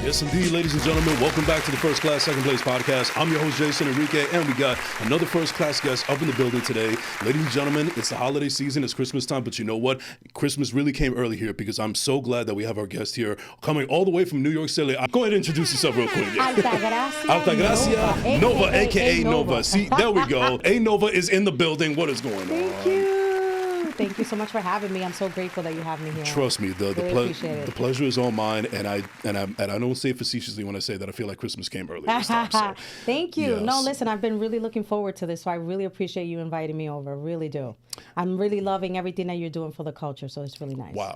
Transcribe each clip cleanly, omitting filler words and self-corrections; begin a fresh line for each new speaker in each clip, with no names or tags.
Yes, indeed, ladies and gentlemen, welcome back to the First Class, Second Place podcast. I'm your host, Jason Enrique, and we got another first class guest up in the building today. Ladies and gentlemen, it's the holiday season, it's Christmas time, but you know what? Christmas really came early here because I'm so glad that we have our guest here coming all the way from New York City. Go ahead and introduce yourself real quick.
Altagracia
Nova, a.k.a. Nova. See, there we go. A Nova is in the building. What is going on?
Thank you. Thank you so much for having me. I'm so grateful that you have me here.
Trust me, the pleasure is all mine, and I don't say it facetiously when I say that I feel like Christmas came early this time. So.
Thank you.
Yes.
No, listen, I've been really looking forward to this, so I really appreciate you inviting me over. Really do. I'm really loving everything that you're doing for the culture, so it's really nice.
Wow.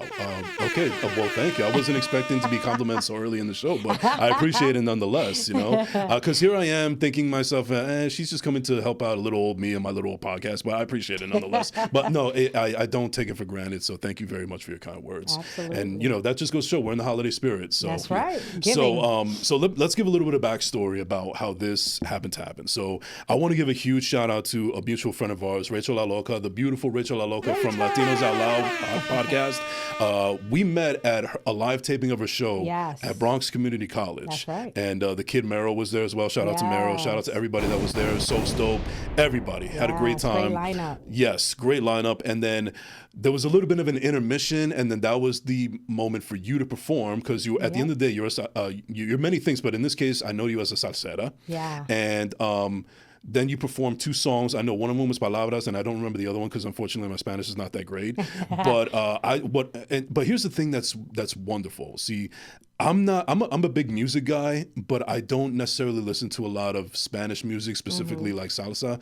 Okay. Well, thank you. I wasn't expecting to be complimented so early in the show, but I appreciate it nonetheless. You know, because here I am thinking to myself, she's just coming to help out a little old me and my little old podcast, but I appreciate it nonetheless. But no, I don't take it for granted. So thank you very much for your kind words.
Absolutely.
And you know that just goes to show we're in the holiday spirit. So
that's right.
So let's give a little bit of backstory about how this happened to happen. So I want to give a huge shout out to a mutual friend of ours, Rachel La Loca, the beautiful Rachel La Loca from Latinos Out Loud podcast. We met at a live taping of her show at Bronx Community College.
That's right.
And the kid Merrill was there as well. Shout out to Merrill. Shout out to everybody that was there. So dope. Everybody had a great time.
Great lineup.
Yes, great lineup. And then there was a little bit of an intermission, and then that was the moment for you to perform because you, at the end of the day, you're many things, but in this case, I know you as a salsera.
Yeah.
And then you performed two songs. I know one of them was Palabras, and I don't remember the other one because unfortunately my Spanish is not that great. But here's the thing that's wonderful. See, I'm a big music guy, but I don't necessarily listen to a lot of Spanish music, specifically like salsa,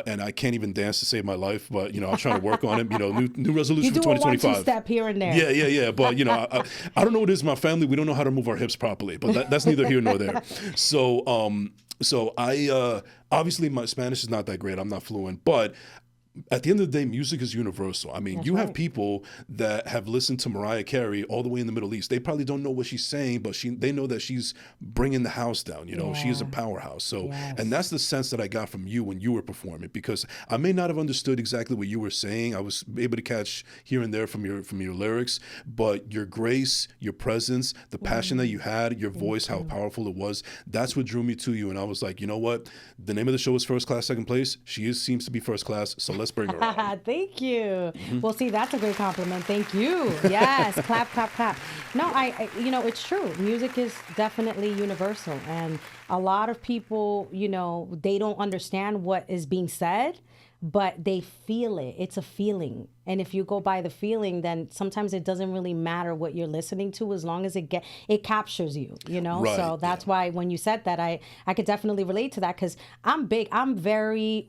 and I can't even dance to save my life. But you know, I'm trying to work on it. You know, new resolution for 2025.
You do a 1-2 step here and there.
Yeah. But you know, I don't know what it is. My family, we don't know how to move our hips properly. But that's neither here nor there. So I obviously my Spanish is not that great. I'm not fluent, but at the end of the day, music is universal. I mean, that's have people that have listened to Mariah Carey all the way in the Middle East. They probably don't know what she's saying, but they know that she's bringing the house down. You know, she is a powerhouse. So, and that's the sense that I got from you when you were performing, because I may not have understood exactly what you were saying. I was able to catch here and there from your lyrics, but your grace, your presence, the passion that you had, your voice, how powerful it was, that's what drew me to you. And I was like, you know what? The name of the show is First Class, Second Place. She seems to be first class. So let's bring her on.
Thank you. Well, see, that's a great compliment. Thank you. Yes. Clap, clap, clap. No, I you know, it's true. Music is definitely universal. And a lot of people, you know, they don't understand what is being said, but they feel it. It's a feeling. And if you go by the feeling, then sometimes it doesn't really matter what you're listening to as long as it captures you, you know?
Right,
so that's why when you said that, I could definitely relate to that because I'm eclectic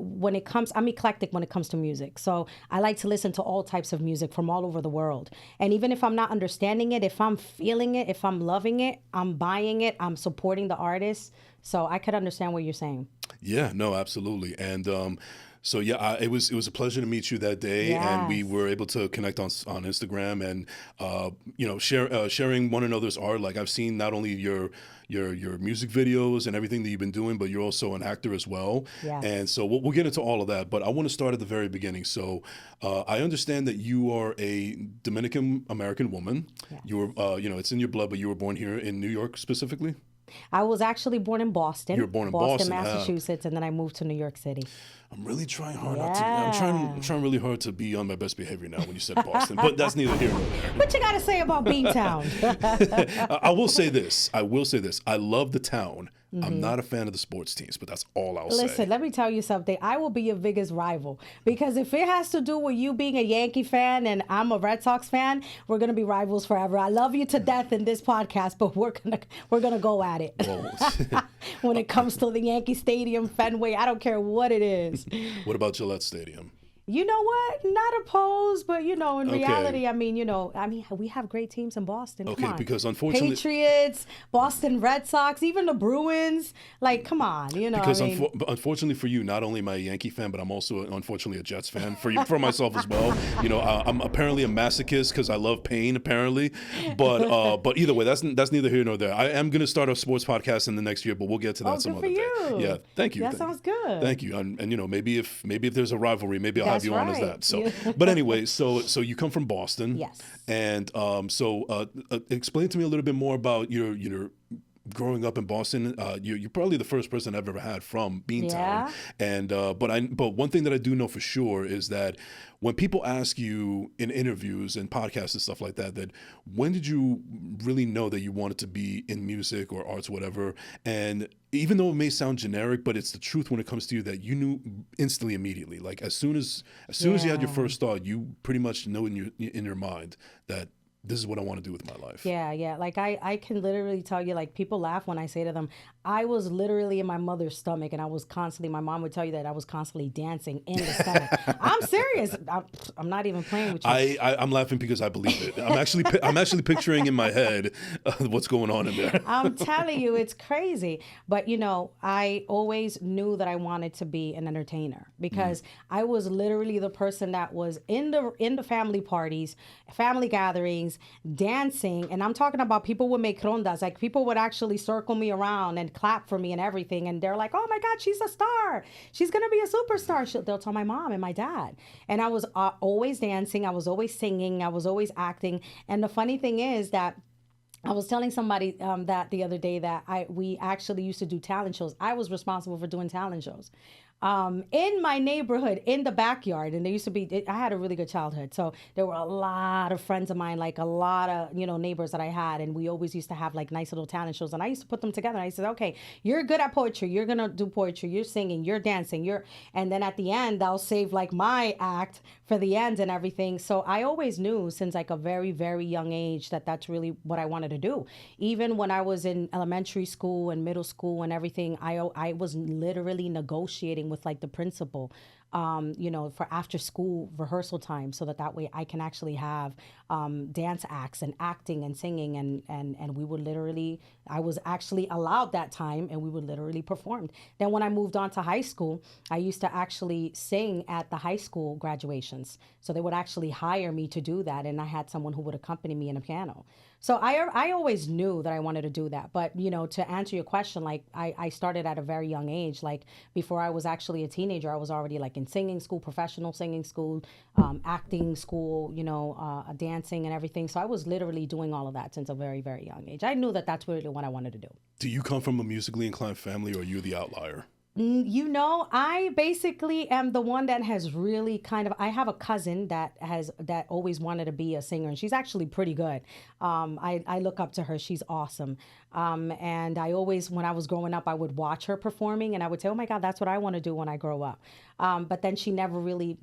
when it comes to music. So I like to listen to all types of music from all over the world. And even if I'm not understanding it, if I'm feeling it, if I'm loving it, I'm buying it, I'm supporting the artist. So I could understand what you're saying.
Yeah, no, absolutely. And so yeah, it was a pleasure to meet you that day, and we were able to connect on Instagram, and you know, sharing one another's art. Like I've seen not only your music videos and everything that you've been doing, but you're also an actor as well.
Yes.
And so we'll get into all of that, but I want to start at the very beginning. So I understand that you are a Dominican American woman. Yes. You were, you know, it's in your blood, but you were born here in New York specifically.
I was actually born in Boston.
You were born in Boston,
Massachusetts, and then I moved to New York City.
I'm really trying hard not to. I'm trying really hard to be on my best behavior now when you said Boston, but that's neither here nor there.
What you got to say about Beantown?
I will say this. I love the town. I'm not a fan of the sports teams, but that's all I'll say.
Listen, let me tell you something. I will be your biggest rival because if it has to do with you being a Yankee fan and I'm a Red Sox fan, we're gonna be rivals forever. I love you to death in this podcast, but we're gonna go at it. When it comes to the Yankee Stadium, Fenway, I don't care what it is.
What about Gillette Stadium?
You know what? Not opposed, but you know, in reality, I mean, we have great teams in Boston. Come on.
Because unfortunately,
Patriots, Boston Red Sox, even the Bruins. Like, come on, you know.
Because unfortunately for you, not only am I a Yankee fan, but I'm also unfortunately a Jets fan for myself as well. You know, I'm apparently a masochist because I love pain, apparently. But either way, that's neither here nor there. I am going to start a sports podcast in the next year, but we'll get to that some other day.
You.
Yeah, thank you.
That sounds good.
Thank you. And you know, maybe if there's a rivalry, maybe I'll have you on as that. So, but anyway, so you come from Boston.
Yes.
And explain to me a little bit more about your growing up in Boston. You're probably the first person I've ever had from Beantown. And but one thing that I do know for sure is that when people ask you in interviews and podcasts and stuff like that, that when did you really know that you wanted to be in music or arts, whatever? And even though it may sound generic, but it's the truth when it comes to you, that you knew instantly, immediately. Like as soon as you had your first thought, you pretty much know in your mind that this is what I want to do with my life.
Yeah. Like I can literally tell you, like people laugh when I say to them, I was literally in my mother's stomach and I was constantly, my mom would tell you that I was constantly dancing in the stomach. I'm serious. I'm not even playing with you.
I'm laughing because I believe it. I'm actually picturing in my head what's going on in there.
I'm telling you, it's crazy. But I always knew that I wanted to be an entertainer because I was literally the person that was in the family parties, family gatherings, dancing. And I'm talking about people would make rondas, like people would actually circle me around and clap for me and everything. And they're like, oh my God, she's a star. She's going to be a superstar. They'll tell my mom and my dad. And I was always dancing. I was always singing. I was always acting. And the funny thing is that I was telling somebody that the other day that we actually used to do talent shows. I was responsible for doing talent shows. In my neighborhood, in the backyard, and there used to be, I had a really good childhood, so there were a lot of friends of mine, like a lot of, neighbors that I had, and we always used to have like nice little talent shows, and I used to put them together, and I said, okay, you're good at poetry, you're gonna do poetry, you're singing, you're dancing, and then at the end, I'll save like my act for the end and everything. So I always knew since like a very, very young age that that's really what I wanted to do. Even when I was in elementary school and middle school and everything, I was literally negotiating with like the principal, for after school rehearsal time, so that way I can actually have dance acts and acting and singing, and we would literally, I was actually allowed that time, and we would literally perform. Then when I moved on to high school, I used to actually sing at the high school graduations. So they would actually hire me to do that, and I had someone who would accompany me in a piano. So I always knew that I wanted to do that. But, to answer your question, like I started at a very young age. Like before I was actually a teenager, I was already like in singing school, professional singing school, acting school, dancing and everything. So I was literally doing all of that since a very, very young age. I knew that that's really what I wanted to do.
Do you come from a musically inclined family, or are you the outlier?
I basically am the one that has really I have a cousin that always wanted to be a singer, and she's actually pretty good. I look up to her. She's awesome. And I always, when I was growing up, I would watch her performing, and I would say, oh my God, that's what I want to do when I grow up. But then she never really,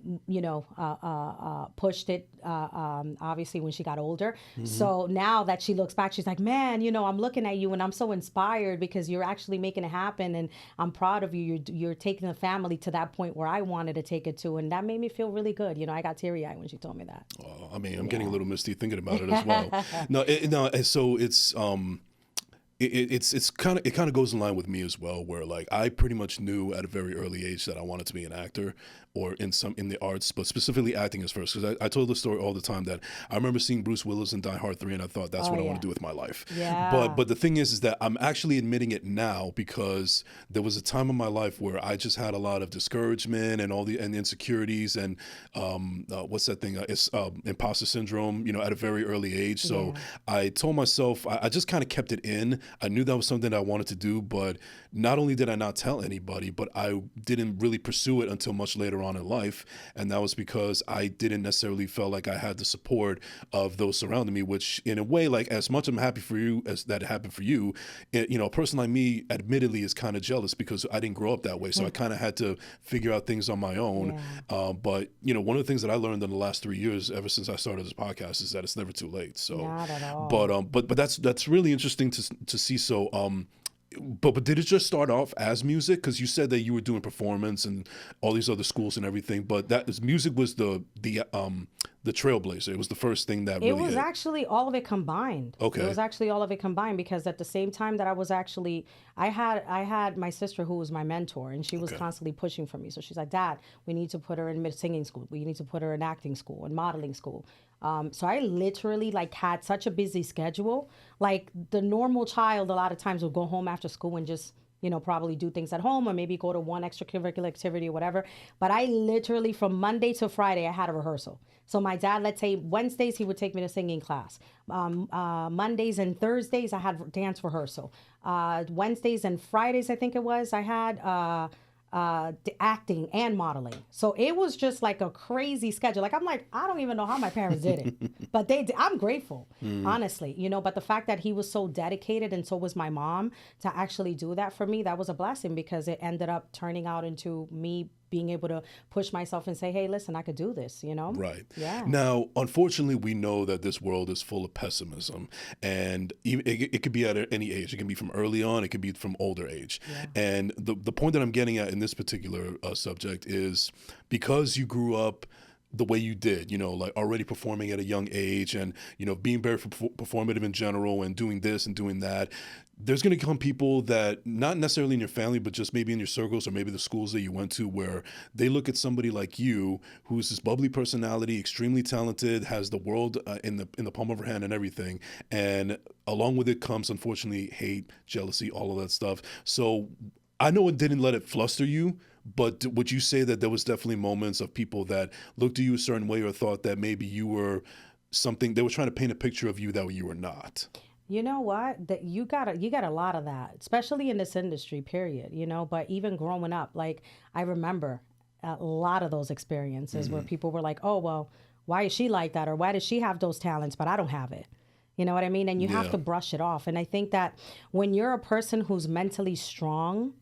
pushed it, obviously, when she got older. Mm-hmm. So now that she looks back, she's like, man, I'm looking at you and I'm so inspired because you're actually making it happen, and I'm proud of you. You're taking the family to that point where I wanted to take it to, and that made me feel really good. I got teary-eyed when she told me that.
I'm getting a little misty thinking about it as well. So it's it kind of goes in line with me as well, where like I pretty much knew at a very early age that I wanted to be an actor or in the arts, but specifically acting is first, because I told the story all the time that I remember seeing Bruce Willis in Die Hard 3, and I thought that's what I want to do with my life.
Yeah.
But the thing is that I'm actually admitting it now, because there was a time in my life where I just had a lot of discouragement and and insecurities and what's that thing? Imposter syndrome, at a very early age. So I told myself, I just kind of kept it in. I knew that was something that I wanted to do, but not only did I not tell anybody, but I didn't really pursue it until much later on in life. And that was because I didn't necessarily feel like I had the support of those surrounding me, which in a way, like as much I'm happy for you as that it happened for you, a person like me admittedly is kind of jealous because I didn't grow up that way. So I kind of had to figure out things on my own. But one of the things that I learned in the last 3 years, ever since I started this podcast, is that it's never too late. So,
not at all.
But that's really interesting to see. So, but did it just start off as music? Because you said that you were doing performance and all these other schools and everything, but music was the trailblazer. It was the first thing that really
It was actually all of it combined.
Okay.
It was actually all of it combined, because at the same time that I was actually, I had my sister who was my mentor, and she was constantly pushing for me. So she's like, Dad, we need to put her in singing school. We need to put her in acting school and modeling school. So I literally had such a busy schedule. Like the normal child a lot of times would go home after school and just probably do things at home or maybe go to one extracurricular activity or whatever. But I literally, from Monday to Friday, I had a rehearsal. So my dad, let's say Wednesdays, he would take me to singing class. Mondays and Thursdays, I had dance rehearsal. Wednesdays and Fridays, I think it was, I had acting and modeling. So it was just like a crazy schedule. Like, I'm like, I don't even know how my parents did it, but they did. I'm grateful, honestly, but the fact that he was so dedicated and so was my mom to actually do that for me, that was a blessing because it ended up turning out into me being able to push myself and say, hey, listen, I could do this,
Right.
Yeah.
Now, unfortunately, we know that this world is full of pessimism, and it could be at any age. It can be from early on. It could be from older age.
Yeah.
And the point that I'm getting at in this particular subject is because you grew up the way you did, like already performing at a young age and, being very performative in general and doing this and doing that, there's going to come people that not necessarily in your family, but just maybe in your circles or maybe the schools that you went to where they look at somebody like you who's this bubbly personality, extremely talented, has the world in the palm of her hand and everything. And along with it comes, unfortunately, hate, jealousy, all of that stuff. So I know it didn't let it fluster you, but would you say that there was definitely moments of people that looked at you a certain way or thought that maybe you were something, they were trying to paint a picture of you that you were not?
You know what? That you got a lot of that, especially in this industry, period, but even growing up, like I remember a lot of those experiences where people were like, oh, well, why is she like that? Or why does she have those talents, but I don't have it? You know what I mean? And you have to brush it off. And I think that when you're a person who's mentally strong,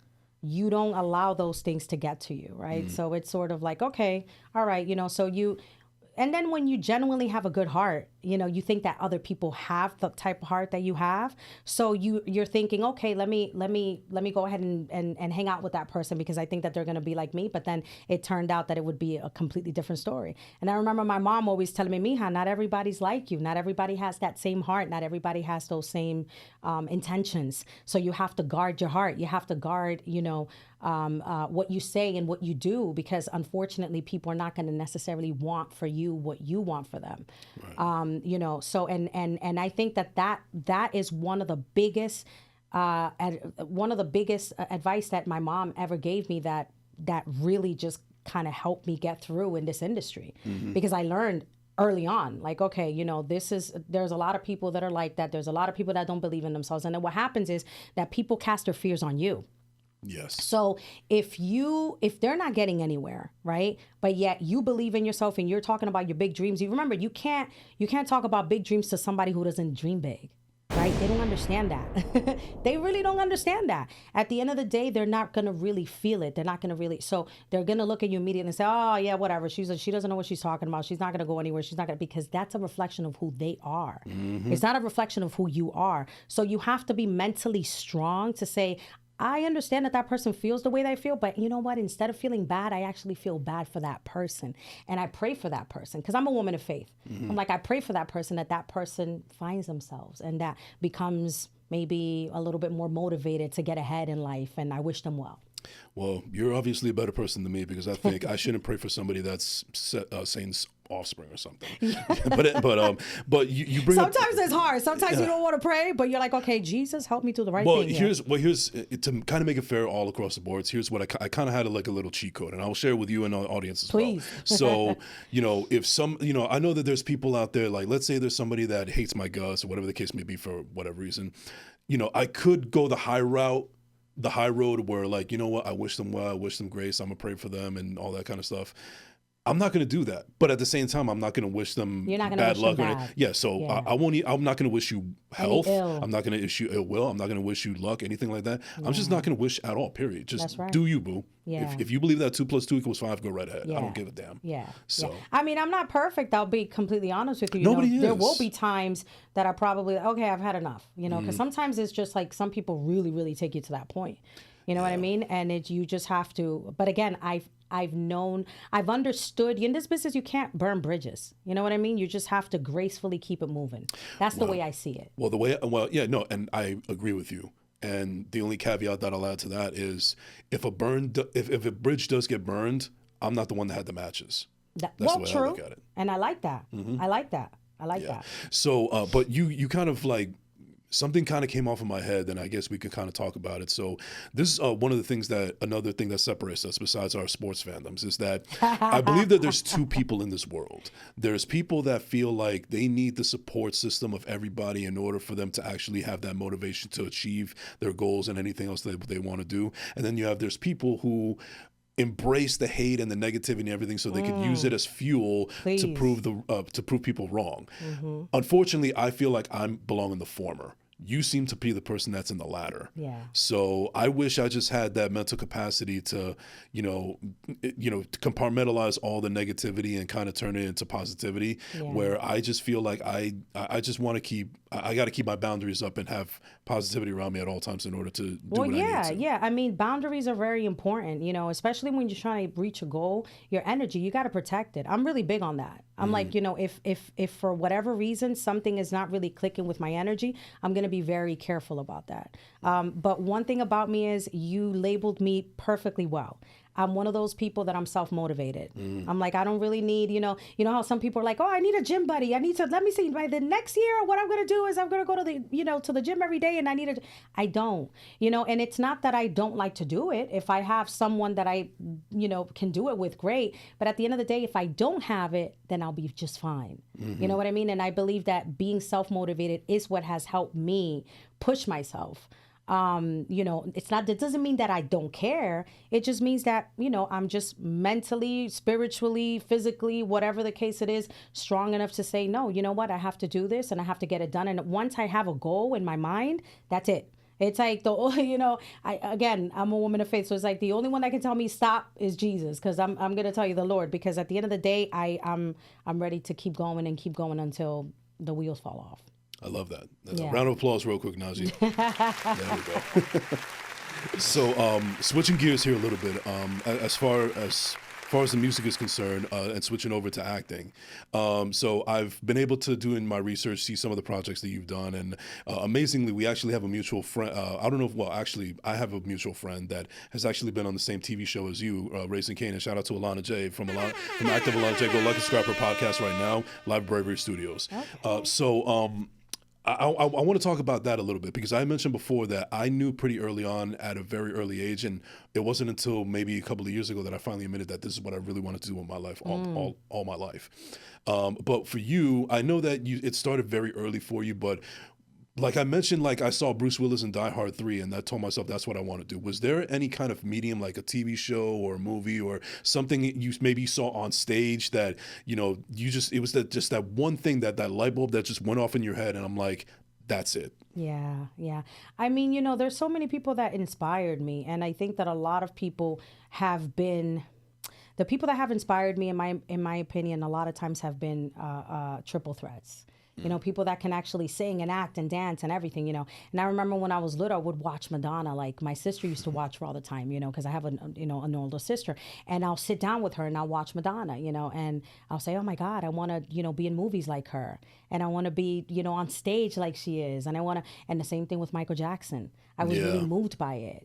you don't allow those things to get to you, right? So it's sort of like, okay, all right, and then when you genuinely have a good heart, you think that other people have the type of heart that you have. So you're thinking, okay, let me go ahead and hang out with that person because I think that they're going to be like me. But then it turned out that it would be a completely different story. And I remember my mom always telling me, Mija, not everybody's like you. Not everybody has that same heart. Not everybody has those same intentions. So you have to guard your heart. You have to guard, what you say and what you do, because unfortunately people are not going to necessarily want for you what you want for them. Right. So and I think that is one of the biggest advice that my mom ever gave me that really just kind of helped me get through in this industry, because I learned early on, like, okay, there's a lot of people that are like that. There's a lot of people that don't believe in themselves. And then what happens is that people cast their fears on you.
Yes.
So if they're not getting anywhere, right, but yet you believe in yourself and you're talking about your big dreams, you remember you can't talk about big dreams to somebody who doesn't dream big, right? They don't understand that. They really don't understand that. At the end of the day, they're not going to really feel it. They're not going to really, so they're going to look at you immediately and say, oh yeah, whatever. She doesn't know what she's talking about. She's not going to go anywhere. She's not going to, because that's a reflection of who they are. It's not a reflection of who you are. So you have to be mentally strong to say, I understand that person feels the way they feel, but you know what? Instead of feeling bad, I actually feel bad for that person. And I pray for that person because I'm a woman of faith. I'm like, I pray for that person finds themselves and that becomes maybe a little bit more motivated to get ahead in life. And I wish them well.
Well, you're obviously a better person than me because I think I shouldn't pray for somebody that's Satan's offspring or something. but you bring
sometimes it's hard. Sometimes you don't want to pray, but you're like, okay, Jesus, help me do the right thing.
Here's to kind of make it fair all across the boards. Here's what I kind of had like a little cheat code, and I'll share with you and our audience as
Please.
Well. So if some I know that there's people out there, like let's say there's somebody that hates my guts or whatever the case may be for whatever reason. I could go the high road where like, you know what, I wish them well, I wish them grace, I'm gonna pray for them and all that kind of stuff. I'm not going to do that, but at the same time, I'm not going to wish them bad luck. I'm not going to wish you health. I'm not going to wish you ill will. I'm not going to wish you luck, anything like that. Yeah. I'm just not going to wish at all, period. Just do you, boo. Yeah. If you believe that 2 + 2 = 5, go right ahead. I don't give a damn.
Yeah.
So
I mean, I'm not perfect. I'll be completely honest with you.
Nobody is.
There will be times that I probably, okay, I've had enough, because sometimes it's just like some people really, really take you to that point. You know what I mean? And you just have to, but again, I've understood in this business, you can't burn bridges. You know what I mean? You just have to gracefully keep it moving. That's the way I see it.
And I agree with you. And the only caveat that I'll add to that is if a bridge does get burned, I'm not the one that had the matches. That's the way I look at it.
And I like that. I like that. I like that.
So, but you kind of like something kind of came off of my head, and I guess we could kind of talk about it. So this is one of the things another thing that separates us besides our sports fandoms is that I believe that there's two people in this world. There's people that feel like they need the support system of everybody in order for them to actually have that motivation to achieve their goals and anything else that they want to do. And then there's people who embrace the hate and the negativity and everything so they could use it as fuel to prove people wrong. Unfortunately, I feel like I belong in the former. You seem to be the person that's in the latter.
Yeah.
So I wish I just had that mental capacity to, to compartmentalize all the negativity and kind of turn it into positivity. Where I just feel like I just want to I got to keep my boundaries up and have positivity around me at all times in order to do what I need to.
Yeah. I mean, boundaries are very important, especially when you're trying to reach a goal, your energy, you got to protect it. I'm really big on that. I'm like, if for whatever reason, something is not really clicking with my energy, I'm going to be very careful about that. But one thing about me is you labeled me perfectly well. I'm one of those people that I'm self-motivated. I'm like, I don't really need, you know how some people are like, oh, I need a gym buddy. Let me see, by the next year, what I'm going to do is I'm going to go to to the gym every day and I don't, and it's not that I don't like to do it. If I have someone that I, can do it with, great. But at the end of the day, if I don't have it, then I'll be just fine. You know what I mean? And I believe that being self-motivated is what has helped me push myself. That doesn't mean that I don't care. It just means that, I'm just mentally, spiritually, physically, whatever the case it is, strong enough to say, no, you know what, I have to do this and I have to get it done. And once I have a goal in my mind, that's it. It's like I'm a woman of faith. So it's like the only one that can tell me stop is Jesus. Cause I'm going to tell you the Lord, because at the end of the day, I'm ready to keep going until the wheels fall off.
I love that. A round of applause real quick, Nazi. There we go. So switching gears here a little bit, as far as the music is concerned, and switching over to acting. So I've been able to do in my research, see some of the projects that you've done. And amazingly, we actually have a mutual friend. I have a mutual friend that has actually been on the same TV show as you, Raising Cane. And shout out to Alana J from Active Alana J. Go Lucky Scrapper podcast right now, live Bravery Studios. Okay. I want to talk about that a little bit, because I mentioned before that I knew pretty early on at a very early age, and it wasn't until maybe a couple of years ago that I finally admitted that this is what I really wanted to do with my life, all my life. But for you, I know that it started very early for you, but like I mentioned, I saw Bruce Willis in Die Hard 3, and I told myself that's what I want to do. Was there any kind of medium, like a TV show or a movie or something you maybe saw on stage that, it was just that one thing, that light bulb that just went off in your head, and I'm like, that's it.
Yeah. I mean, there's so many people that inspired me, and I think that a lot of people have been... The people that have inspired me, in my opinion, a lot of times have been triple threats. People that can actually sing and act and dance and everything, And I remember when I was little, I would watch Madonna. Like my sister used to watch her all the time, because I have an older sister. And I'll sit down with her and I'll watch Madonna, and I'll say, oh my God, I want to, be in movies like her. And I want to be, on stage like she is. And and the same thing with Michael Jackson. I was really moved by it,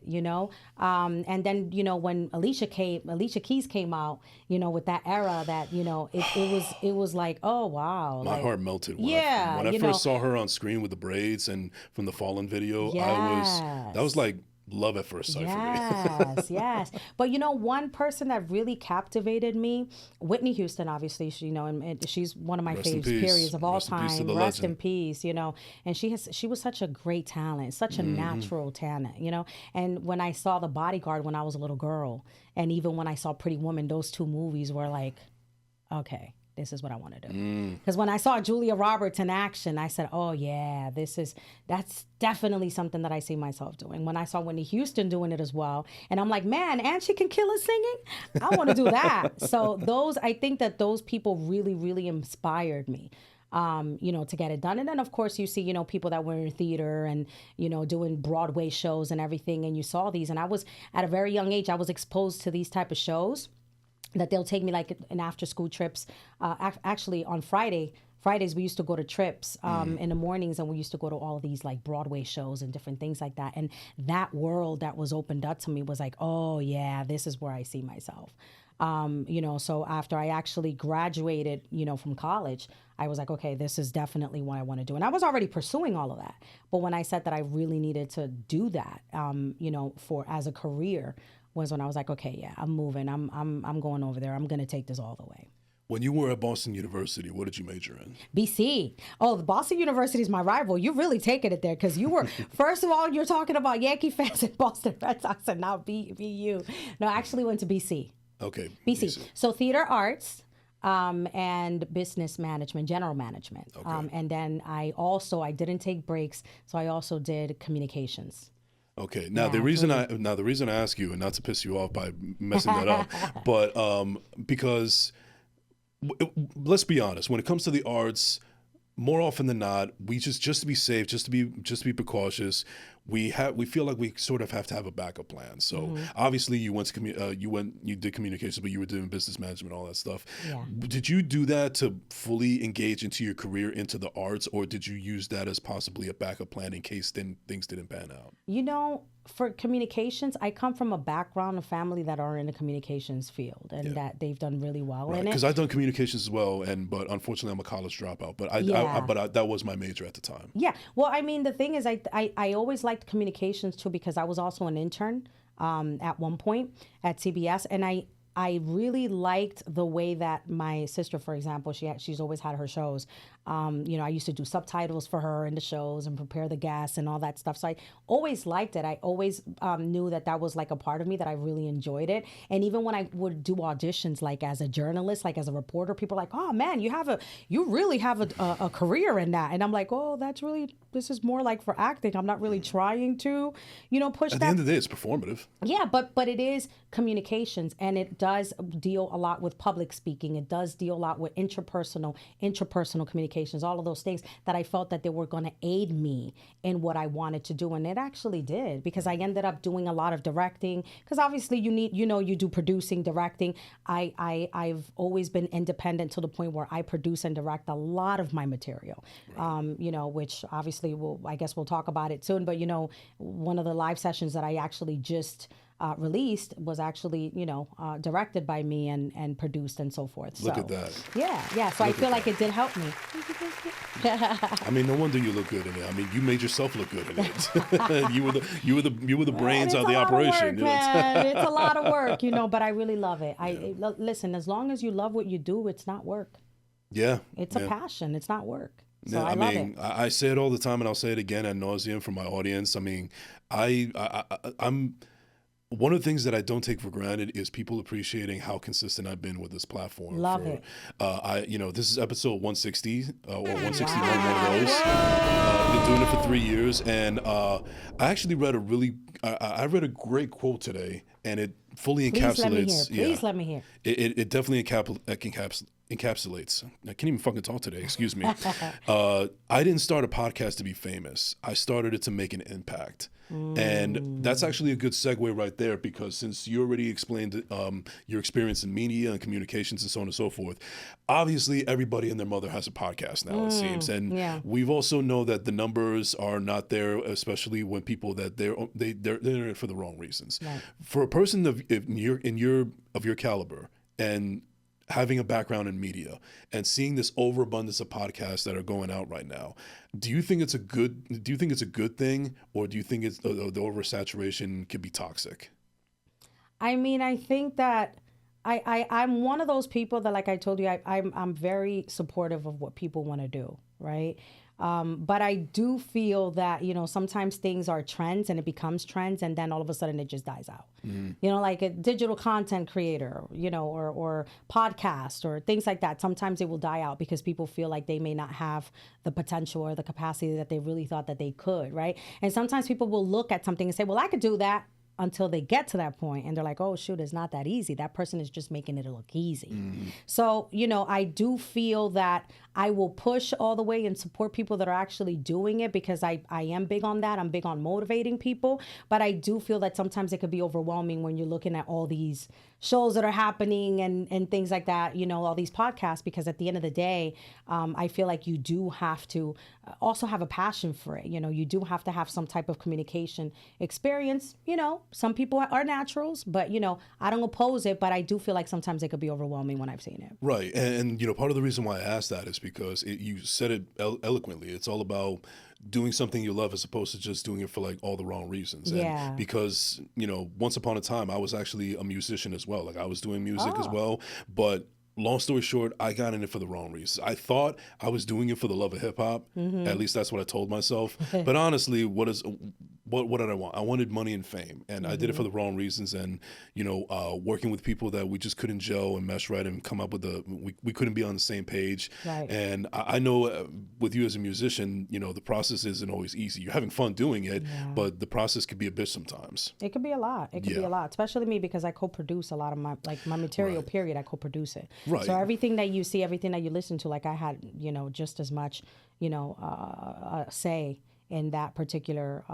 And then, when Alicia Keys came out, with that era that, it was like, oh, wow.
My heart melted when I first saw her on screen with the braids and from the Fallen video. That was like love at first sight for me.
Yes. But one person that really captivated me, Whitney Houston, obviously, and she's one of my favorite periods of all time. Rest in peace, And she was such a great talent, such a natural talent, And when I saw The Bodyguard when I was a little girl, and even when I saw Pretty Woman, those two movies were like, okay, this is what I want to do. Because when I saw Julia Roberts in action, I said, oh yeah, that's definitely something that I see myself doing. When I saw Whitney Houston doing it as well, and I'm like, man, and she can kill us singing? I want to do that. So I think that those people really, really inspired me. To get it done. And then, of course, you see, people that were in theater and, doing Broadway shows and everything. And you saw these. And I was, at a very young age, I was exposed to these type of shows that they'll take me like in after school trips. Actually, on Fridays, we used to go to trips in the mornings, and we used to go to all of these like Broadway shows and different things like that. And that world that was opened up to me was like, oh, yeah, this is where I see myself. So after I actually graduated, from college, I was like, okay, this is definitely what I want to do. And I was already pursuing all of that. But when I said that I really needed to do that, for as a career, was when I was like, okay, yeah, I'm moving. I'm going over there. I'm going to take this all the way.
When you were at Boston University, what did you major in?
BC. Oh, the Boston University is my rival. You're really taking it there because you were, first of all, you're talking about Yankee fans and Boston Red Sox and now BU. No, I actually went to BC.
Okay.
BC. So theater arts and business management, general management.
Okay.
And then I didn't take breaks. So I also did communications.
Okay. Now the reason I ask you, and not to piss you off by messing that up, but because let's be honest, when it comes to the arts, more often than not, we just to be safe, just to be precautious, we feel like we sort of have to have a backup plan. So obviously you did communications, but you were doing business management, all that stuff.
Yeah.
Did you do that to fully engage into your career into the arts, or did you use that as possibly a backup plan in case things didn't pan out?
For communications, I come from a background of family that are in the communications field and that they've done really well in it.
Because I've done communications as well, but unfortunately I'm a college dropout. But that was my major at the time.
Yeah. Well, I mean, the thing is, I always liked communications too because I was also an intern at one point at CBS, and I really liked the way that my sister, for example, she's always had her shows. I used to do subtitles for her in the shows and prepare the guests and all that stuff. So I always liked it. I always knew that was like a part of me, that I really enjoyed it. And even when I would do auditions, like as a journalist, like as a reporter, people are like, oh man, you really have a career in that. And I'm like, oh, this is more like for acting. I'm not really trying to, push that.
At the end of the day, it's performative.
Yeah, but it is communications, and it does deal a lot with public speaking. It does deal a lot with interpersonal communications, all of those things that I felt that they were going to aid me in what I wanted to do. And it actually did, because I ended up doing a lot of directing, because obviously you do producing, directing. I've always been independent to the point where I produce and direct a lot of my material, which obviously I guess we'll talk about it soon. But, one of the live sessions that I actually just released was actually, directed by me and produced and so forth.
Look at that.
Yeah. So I feel like it did help me.
I mean, no wonder you look good in it. I mean, you made yourself look good in it. you were the brains of the operation.
It's a lot of work, but I really love it. Listen, as long as you love what you do, it's not work.
Yeah.
It's a passion. It's not work. So
yeah,
I love it.
I say it all the time, and I'll say it again ad nauseum for my audience. I mean, I'm one of the things that I don't take for granted is people appreciating how consistent I've been with this platform.
Love it.
This is episode 160 or 161, one of those. I've been doing it for 3 years, and I actually read I read a great quote today, and it fully encapsulates.
Please let me hear.
It definitely encapsulates. I can't even fucking talk today. Excuse me. I didn't start a podcast to be famous. I started it to make an impact. And that's actually a good segue right there, because since you already explained your experience in media and communications and so on and so forth, obviously everybody and their mother has a podcast now, it seems. And we've also know that the numbers are not there, especially when people that they're in it for the wrong reasons. Right. For a person of your caliber and having a background in media and seeing this overabundance of podcasts that are going out right now, do you think it's a good thing, or do you think it's the oversaturation could be toxic?
I mean, I think that I'm one of those people that, like I told you, I'm very supportive of what people want to do, right? But I do feel that, sometimes things are trends and it becomes trends, and then all of a sudden it just dies out. Like a digital content creator, or podcast or things like that. Sometimes it will die out because people feel like they may not have the potential or the capacity that they really thought that they could, right? And sometimes people will look at something and say, well, I could do that, until they get to that point and they're like, oh shoot, it's not that easy. That person is just making it look easy. So, I do feel that I will push all the way and support people that are actually doing it, because I am big on that. I'm big on motivating people. But I do feel that sometimes it could be overwhelming when you're looking at all these shows that are happening and things like that, all these podcasts, because at the end of the day, I feel like you do have to also have a passion for it. You do have to have some type of communication experience. Some people are naturals, but, I don't oppose it, but I do feel like sometimes it could be overwhelming when I've seen it.
Right. And part of the reason why I asked that is because you said it eloquently. It's all about doing something you love as opposed to just doing it for like all the wrong reasons.
Yeah.
And because, once upon a time, I was actually a musician as well. Like I was doing music as well, but long story short, I got in it for the wrong reasons. I thought I was doing it for the love of hip hop. At least that's what I told myself. But honestly, what did I want? I wanted money and fame, and I did it for the wrong reasons. And working with people that we just couldn't gel and mesh right and come up with we couldn't be on the same page.
Right.
And I know with you as a musician, the process isn't always easy. You're having fun doing it, but the process could be a bitch sometimes.
It could be a lot. It could be a lot, especially me, because I co-produce a lot of my material. Period. I co-produce it.
Right.
So everything that you see, everything that you listen to, like I had, just as much, say in that particular,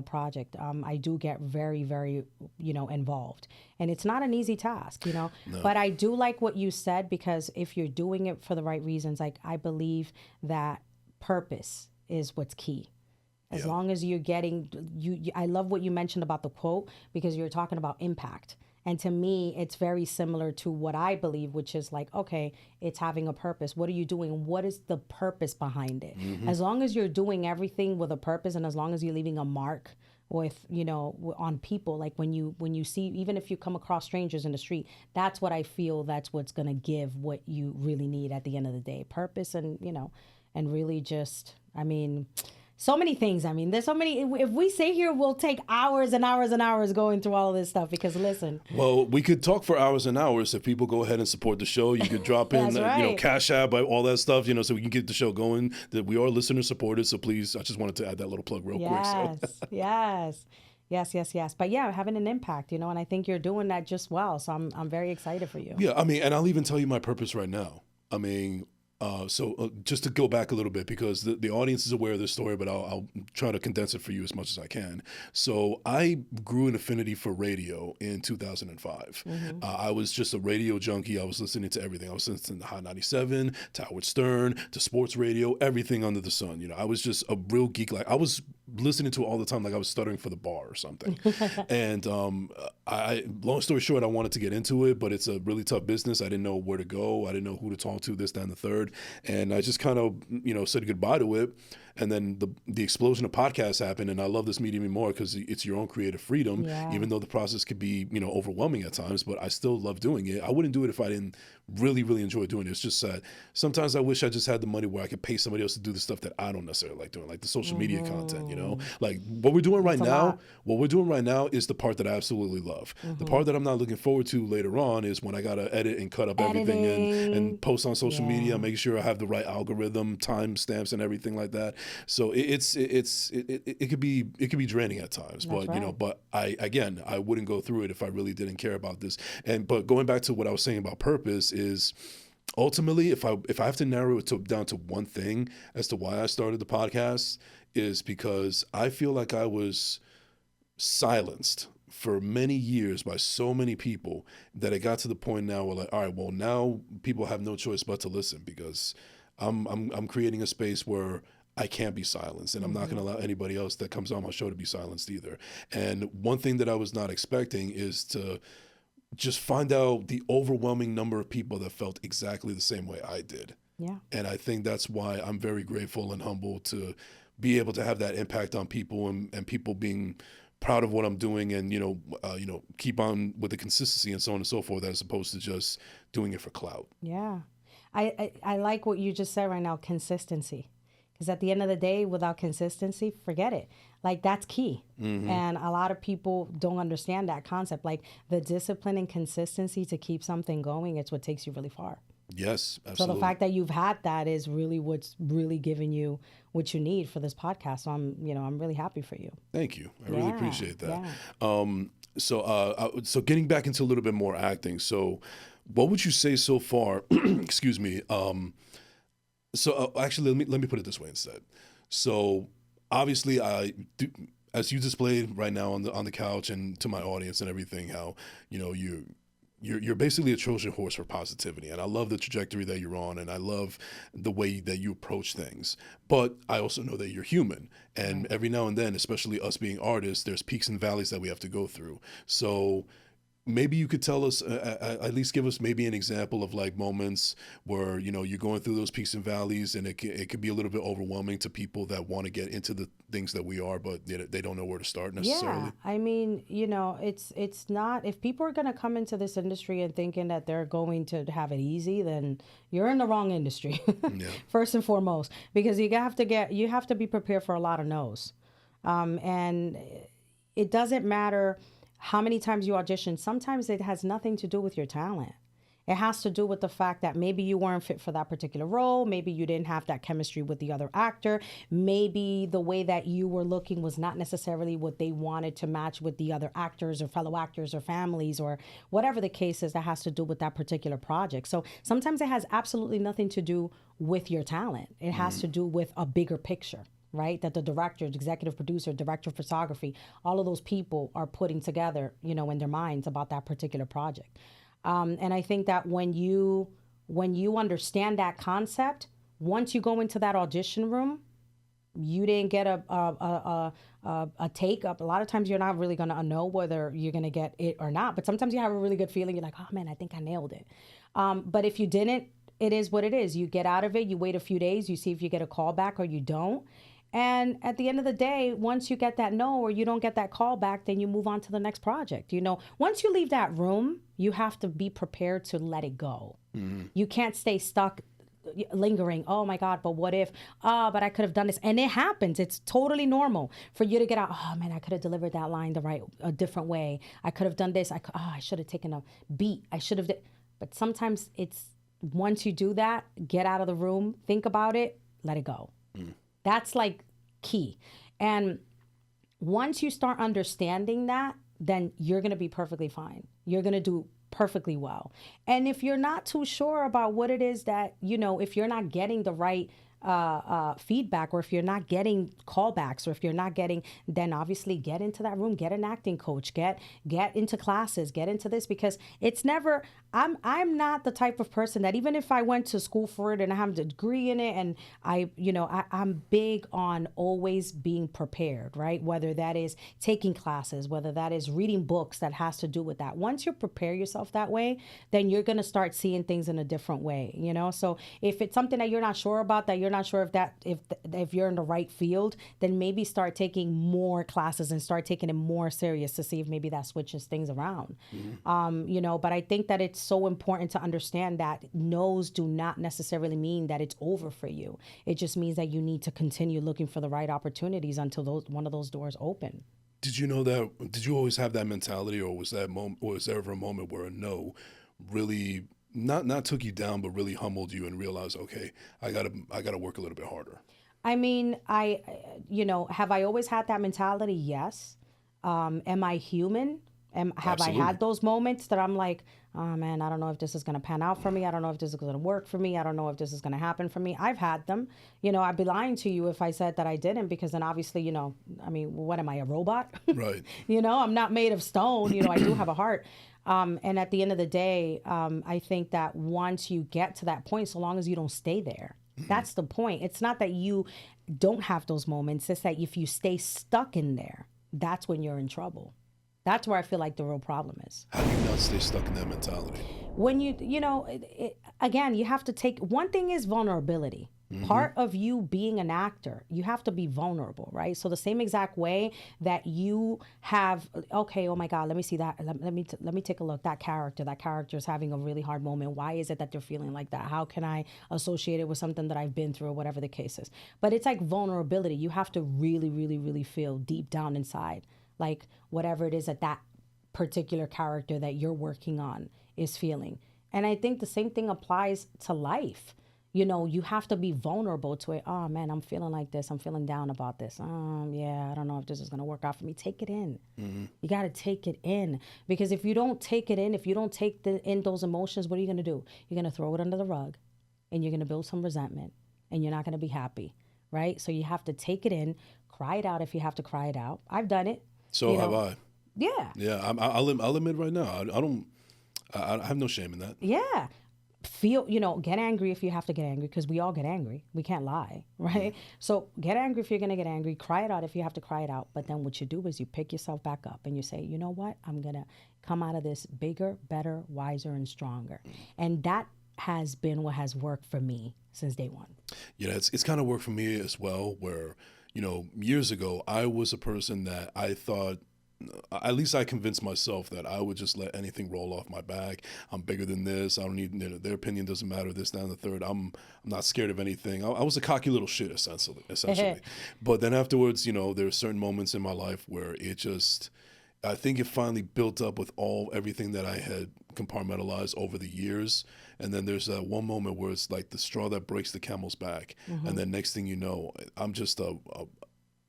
project. I do get very, very, involved, and it's not an easy task,
No.
But I do like what you said, because if you're doing it for the right reasons, like I believe that purpose is what's key. As long as you're getting, I love what you mentioned about the quote, because you're talking about impact. And to me, it's very similar to what I believe, which is like, okay, it's having a purpose. What are you doing? What is the purpose behind it? As long as you're doing everything with a purpose, and as long as you're leaving a mark with, on people, like when you see, even if you come across strangers in the street, that's what I feel, that's what's going to give what you really need at the end of the day. Purpose and, and really just, so many things. There's so many. If we stay here, we'll take hours and hours and hours going through all of this stuff, because listen.
Well, we could talk for hours and hours. If people go ahead and support the show, you could drop in,
right.
Cash App, all that stuff, so we can get the show going. That we are listener supported. So please, I just wanted to add that little plug real quick. So.
Yes. But yeah, having an impact, and I think you're doing that just well. So I'm very excited for you.
Yeah, and I'll even tell you my purpose right now. So just to go back a little bit, because the audience is aware of this story, but I'll try to condense it for you as much as I can. So I grew an affinity for radio in 2005. I was just a radio junkie. I was listening to everything. I was listening to Hot 97, to Howard Stern, to sports radio, everything under the sun. I was just a real geek. Like I was listening to it all the time, like I was stuttering for the bar or something. And long story short, I wanted to get into it, but it's a really tough business. I didn't know where to go. I didn't know who to talk to, this, that, and the third. And I just kind of, said goodbye to it. And then the explosion of podcasts happened, and I love this medium more because it's your own creative freedom, even though the process could be, overwhelming at times, but I still love doing it. I wouldn't do it if I didn't really, really enjoy doing it. It's just that sometimes I wish I just had the money where I could pay somebody else to do the stuff that I don't necessarily like doing, like the social media content, like what we're doing right now. What we're doing right now is the part that I absolutely love. The part that I'm not looking forward to later on is when I got to edit and cut up everything and post on social media, make sure I have the right algorithm, timestamps, and everything like that. So it could be draining at times, but but I wouldn't go through it if I really didn't care about this. But going back to what I was saying about purpose is, ultimately, if I have to narrow it down to one thing as to why I started the podcast, is because I feel like I was silenced for many years by so many people that it got to the point now where, like, all right, well, now people have no choice but to listen, because I'm creating a space where I can't be silenced, and I'm not going to allow anybody else that comes on my show to be silenced either. And one thing that I was not expecting is to just find out the overwhelming number of people that felt exactly the same way I did.
Yeah.
And I think that's why I'm very grateful and humble to be able to have that impact on people, and people being proud of what I'm doing, and keep on with the consistency and so on and so forth, as opposed to just doing it for clout.
Yeah. I like what you just said right now, consistency. Because at the end of the day, without consistency, forget it. Like, that's key. And a lot of people don't understand that concept. Like, the discipline and consistency to keep something going, it's what takes you really far.
Yes, absolutely.
So the fact that you've had that is really what's really giving you what you need for this podcast. So I'm really happy for you.
Thank you. I really appreciate that. Yeah. So getting back into a little bit more acting. So what would you say so far, excuse me, So actually, let me put it this way instead. So obviously, I do, as you displayed right now on the couch and to my audience and everything, how you're basically a Trojan horse for positivity, and I love the trajectory that you're on, and I love the way that you approach things. But I also know that you're human, and every now and then, especially us being artists, there's peaks and valleys that we have to go through. So maybe you could tell us, at least give us maybe an example of like moments where you're going through those peaks and valleys, and it could be a little bit overwhelming to people that want to get into the things that we are, but they don't know where to start necessarily.
Yeah, I mean, it's not, if people are going to come into this industry and thinking that they're going to have it easy, then you're in the wrong industry.
Yeah.
First and foremost, because you have to be prepared for a lot of no's. And it doesn't matter how many times you audition. Sometimes it has nothing to do with your talent. It has to do with the fact that maybe you weren't fit for that particular role. Maybe you didn't have that chemistry with the other actor. Maybe the way that you were looking was not necessarily what they wanted to match with the other actors or fellow actors or families or whatever the case is that has to do with that particular project. So sometimes it has absolutely nothing to do with your talent. It has to do with a bigger picture, right? That the director, the executive producer, director of photography, all of those people are putting together, in their minds about that particular project. And I think that when you understand that concept, once you go into that audition room, you didn't get a take up. A lot of times you're not really gonna know whether you're gonna get it or not. But sometimes you have a really good feeling. You're like, oh man, I think I nailed it. But if you didn't, it is what it is. You get out of it. You wait a few days. You see if you get a call back or you don't. And at the end of the day, once you get that no or you don't get that call back, then you move on to the next project. Once you leave that room, you have to be prepared to let it go. Mm-hmm. You can't stay stuck lingering. Oh my God, but what if, but I could have done this. And it happens. It's totally normal for you to get out. Oh man, I could have delivered that line a different way. I could have done this. I should have taken a beat. I should have. But sometimes once you do that, get out of the room, think about it, let it go. Mm. That's like key. And once you start understanding that, then you're going to be perfectly fine. You're going to do perfectly well. And if you're not too sure about what it is that, if you're not getting the right feedback, or if you're not getting callbacks, or if you're not getting, then obviously get into that room, get an acting coach, get into classes, get into this, because it's never, I'm not the type of person that even if I went to school for it and I have a degree in it, and I'm big on always being prepared, right? Whether that is taking classes, whether that is reading books that has to do with that. Once you prepare yourself that way, then you're going to start seeing things in a different way, So if it's something that you're not sure about, that you're not sure if you're in the right field, then maybe start taking more classes and start taking it more serious to see if maybe that switches things around. Mm-hmm. But I think that it's so important to understand that no's do not necessarily mean that it's over for you. It just means that you need to continue looking for the right opportunities until one of those doors open.
Did you know that? Did you always have that mentality, or was there ever a moment where a no really not took you down, but really humbled you and realized, okay, I gotta work a little bit harder?
I mean, have I always had that mentality? Yes. Am I human? Have Absolutely. I had those moments that I'm like, oh man, I don't know if this is going to pan out for me. I don't know if this is going to work for me. I don't know if this is going to happen for me. I've had them. I'd be lying to you if I said that I didn't, because then obviously, what am I, a robot?
Right.
I'm not made of stone. I do have a heart. And at the end of the day, I think that once you get to that point, so long as you don't stay there, that's the point. It's not that you don't have those moments. It's that if you stay stuck in there, that's when you're in trouble. That's where I feel like the real problem is.
How do you not stay stuck in that mentality?
When again, you have to take, one thing is vulnerability. Mm-hmm. Part of you being an actor, you have to be vulnerable, right? So the same exact way that you have, okay, oh my God, let me see that. Let me take a look. That character is having a really hard moment. Why is it that they're feeling like that? How can I associate it with something that I've been through, or whatever the case is? But it's like vulnerability. You have to really, really, really feel deep down inside, like whatever it is that particular character that you're working on is feeling. And I think the same thing applies to life. You have to be vulnerable to it. Oh man, I'm feeling like this. I'm feeling down about this. Yeah, I don't know if this is going to work out for me. Take it in. Mm-hmm. You got to take it in, because if you don't take it in, if you don't take in those emotions, what are you going to do? You're going to throw it under the rug, and you're going to build some resentment. and you're not going to be happy, right? So you have to take it in, cry it out if you have to cry it out. I've done it.
So have I.
Yeah.
Yeah, I'll admit right now, I have no shame in that.
Yeah. Feel, get angry if you have to get angry, because we all get angry. We can't lie, right? So get angry if you're going to get angry. Cry it out if you have to cry it out. But then what you do is you pick yourself back up and you say, you know what? I'm going to come out of this bigger, better, wiser, and stronger. And that has been what has worked for me since day one.
Yeah, it's kind of worked for me as well, where, years ago, I was a person that I thought, at least I convinced myself that I would just let anything roll off my back. I'm bigger than this. I don't need, their opinion doesn't matter, this, that, and the third. I'm not scared of anything. I was a cocky little shit, essentially. But then afterwards, there are certain moments in my life where I think it finally built up with everything that I had compartmentalized over the years. And then there's that one moment where it's like the straw that breaks the camel's back. And then next thing you know, I'm just a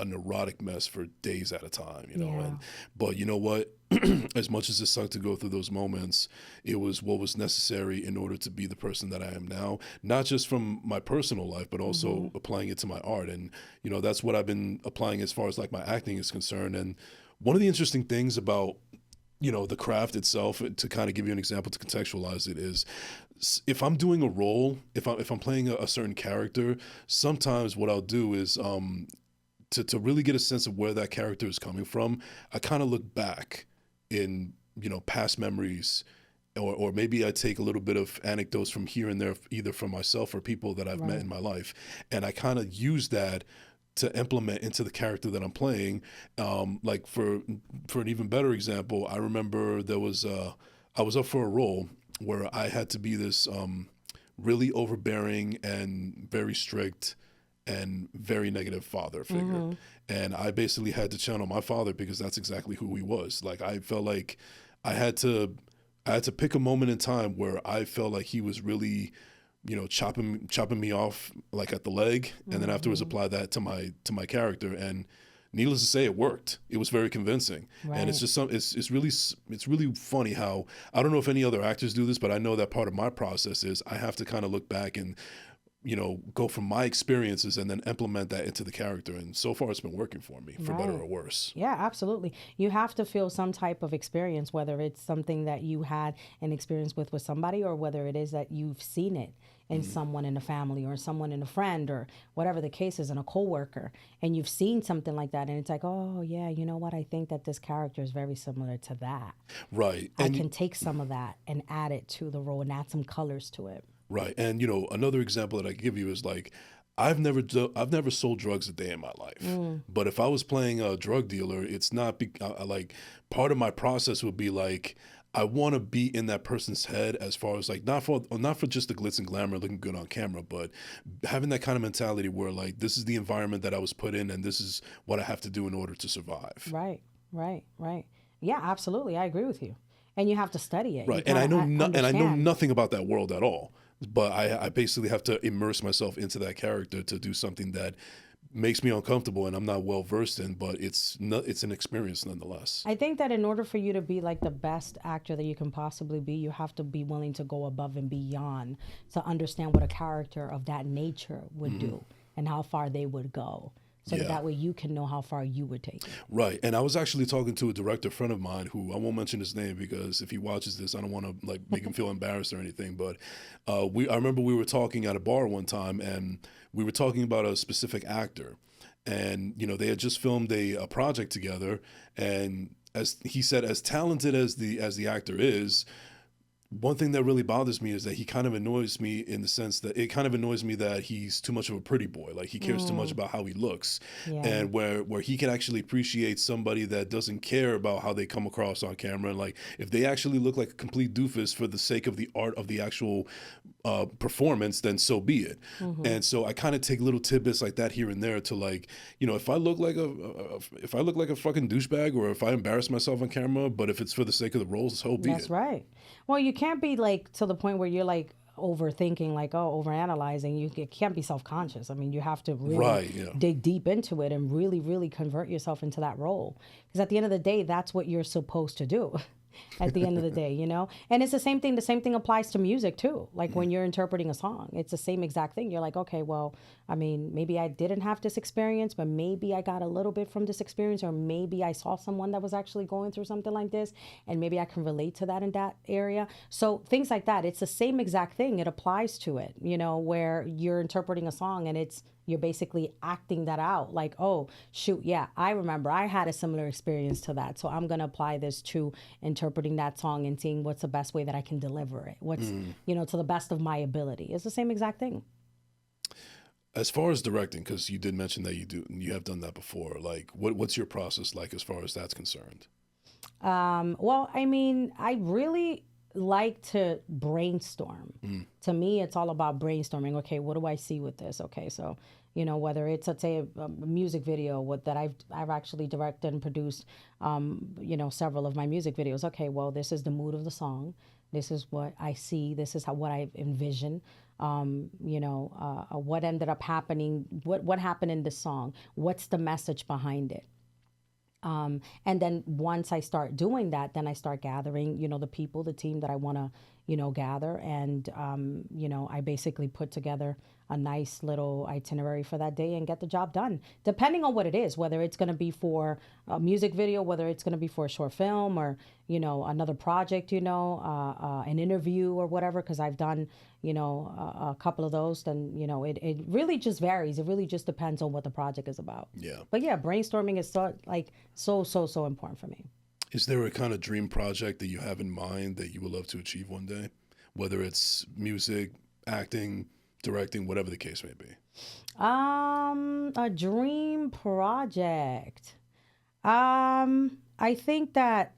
neurotic mess for days at a time, but you know what? As much as it sucked to go through those moments, it was what was necessary in order to be the person that I am now, not just from my personal life, but also applying it to my art. And, that's what I've been applying as far as like my acting is concerned. And one of the interesting things about, the craft itself, to kind of give you an example to contextualize it, is if I'm doing a role, if I'm playing a certain character, sometimes what I'll do is, to really get a sense of where that character is coming from, I kind of look back in, past memories, or maybe I take a little bit of anecdotes from here and there, either from myself or people that I've met in my life. And I kind of use that to implement into the character that I'm playing. Like for an even better example, I remember I was up for a role where I had to be this really overbearing and very strict and very negative father figure. And I basically had to channel my father because that's exactly who he was. Like, I felt like I had to pick a moment in time where I felt like he was really, chopping me off like at the leg, and then afterwards apply that to my character. And needless to say, it worked. It was very convincing. And it's just it's really funny how, I don't know if any other actors do this, but I know that part of my process is I have to kind of look back and go from my experiences and then implement that into the character. And so far it's been working for me, for better or worse.
Yeah, absolutely. You have to feel some type of experience, whether it's something that you had an experience with somebody, or whether it is that you've seen it in someone in a family, or someone in a friend, or whatever the case is, in a coworker, and you've seen something like that, and it's like, oh yeah, you know what, I think that this character is very similar to that.
Right.
I can take some of that and add it to the role and add some colors to it.
Right. And, another example that I give you is like, I've never sold drugs a day in my life. But if I was playing a drug dealer, it's not like, part of my process would be like, I want to be in that person's head, as far as like, not for just the glitz and glamour, looking good on camera, but having that kind of mentality where like, this is the environment that I was put in, and this is what I have to do in order to survive.
Right. Yeah, absolutely. I agree with you. And you have to study it.
Right. And I know nothing about that world at all. But I basically have to immerse myself into that character to do something that makes me uncomfortable and I'm not well versed in, but it's an experience nonetheless.
I think that in order for you to be like the best actor that you can possibly be, you have to be willing to go above and beyond to understand what a character of that nature would do and how far they would go. So that way you can know how far you would take it.
Right. And I was actually talking to a director friend of mine who, I won't mention his name because if he watches this, I don't want to like make him feel embarrassed or anything. But I remember we were talking at a bar one time, and we were talking about a specific actor. And, they had just filmed a project together. And as he said, as talented as the actor is, one thing that really bothers me is that he kind of annoys me, in the sense that it kind of annoys me that he's too much of a pretty boy. Like, he cares too much about how he looks. And where he can actually appreciate somebody that doesn't care about how they come across on camera. And like, if they actually look like a complete doofus for the sake of the art of the actual performance, then so be it. And so I kind of take little tidbits like that here and there to like, if I look like a fucking douchebag, or if I embarrass myself on camera, but if it's for the sake of the roles, so be it.
That's right. Well, you can't be like to the point where you're like overthinking, like, overanalyzing. You can't be self-conscious. I mean, you have to really dig deep into it and really, really convert yourself into that role. Because at the end of the day, that's what you're supposed to do. at the end of the day, you know? And it's the same thing. The same thing applies to music too. Like when you're interpreting a song, it's the same exact thing. You're like, okay, well, I mean, maybe I didn't have this experience, but maybe I got a little bit from this experience, or maybe I saw someone that was actually going through something like this, and maybe I can relate to that in that area. So things like that, it's the same exact thing. It applies to it, you know, where you're interpreting a song and you're basically acting that out, like, oh shoot, yeah, I remember I had a similar experience to that, so I'm going to apply this to interpreting that song and seeing what's the best way that I can deliver it, what's you know, to the best of my ability. It's the same exact thing.
As far as directing, because you did mention that you have done that before, like what's your process like as far as that's concerned?
Well, I mean, I really like to brainstorm. To me, it's all about brainstorming. Okay, what do I see with this? Okay, so you know, whether it's, let's say, a music video that I've actually directed and produced, you know, several of my music videos. Okay, well, this is the mood of the song. This is what I see. This is what I envision. You know, what ended up happening. What happened in the song? What's the message behind it? And then once I start doing that, then I start gathering, you know, the people, the team that I want to, you know, gather. And, you know, I basically put together a nice little itinerary for that day and get the job done, depending on what it is, whether it's going to be for a music video, whether it's going to be for a short film, or, you know, another project, you know, an interview or whatever, because I've done, you know, a couple of those. Then, you know, it really just varies. It really just depends on what the project is about.
Yeah.
But yeah, brainstorming is so important for me.
Is there a kind of dream project that you have in mind that you would love to achieve one day? Whether it's music, acting, directing, whatever the case may be.
A dream project. I think that,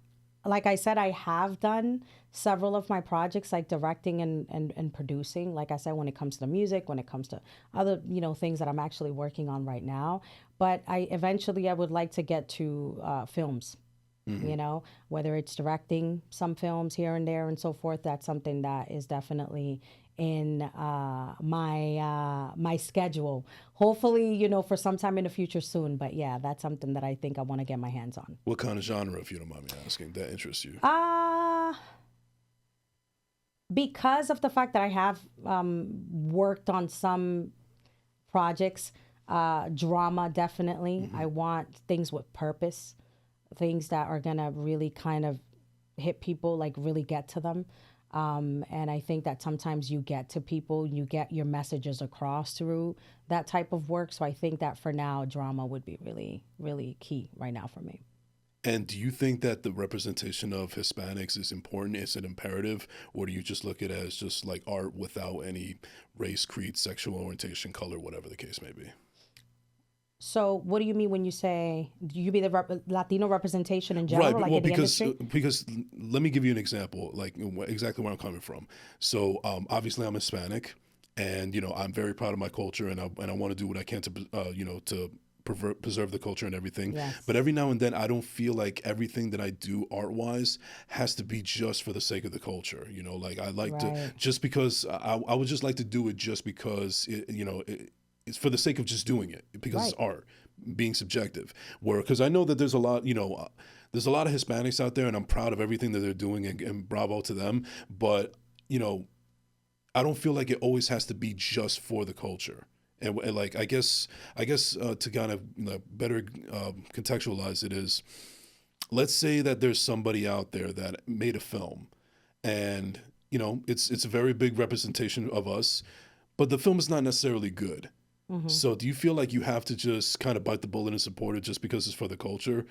like I said, I have done several of my projects, like directing and producing. Like I said, when it comes to the music, when it comes to other, you know, things that I'm actually working on right now. But I would like to get to films. You know, whether it's directing some films here and there and so forth. That's something that is definitely in my schedule. Hopefully, you know, for some time in the future soon. But yeah, that's something that I think I want to get my hands on.
What kind of genre, if you don't mind me asking, that interests you?
Because of the fact that I have worked on some projects, drama definitely. I want things with purpose, things that are gonna really kind of hit people, like really get to them. And I think that sometimes you get to people, you get your messages across through that type of work. So I think that for now, drama would be really, really key right now for me.
And do you think that the representation of Hispanics is important? Is it imperative? Or do you just look at it as just like art without any race, creed, sexual orientation, color, whatever the case may be?
So what do you mean when you say, do you mean the Latino representation in general,
right?
like
Well,
in the
because
industry?
let me give you an example, like exactly where I'm coming from. So obviously I'm Hispanic, and you know I'm very proud of my culture, and I want to do what I can to you know, to preserve the culture and everything.
Yes.
But every now and then I don't feel like everything that I do art wise has to be just for the sake of the culture. You know, like I like to, just because I would just like to do it just because you know. It's for the sake of just doing it, because it's art, being subjective. Because I know that there's a lot, you know, there's a lot of Hispanics out there, and I'm proud of everything that they're doing, and bravo to them. But, you know, I don't feel like it always has to be just for the culture. And like, I guess to kind of, you know, better contextualize it is, let's say that there's somebody out there that made a film, and, you know, it's a very big representation of us, but the film is not necessarily good. So do you feel like you have to just kind of bite the bullet and support it just because it's for the culture,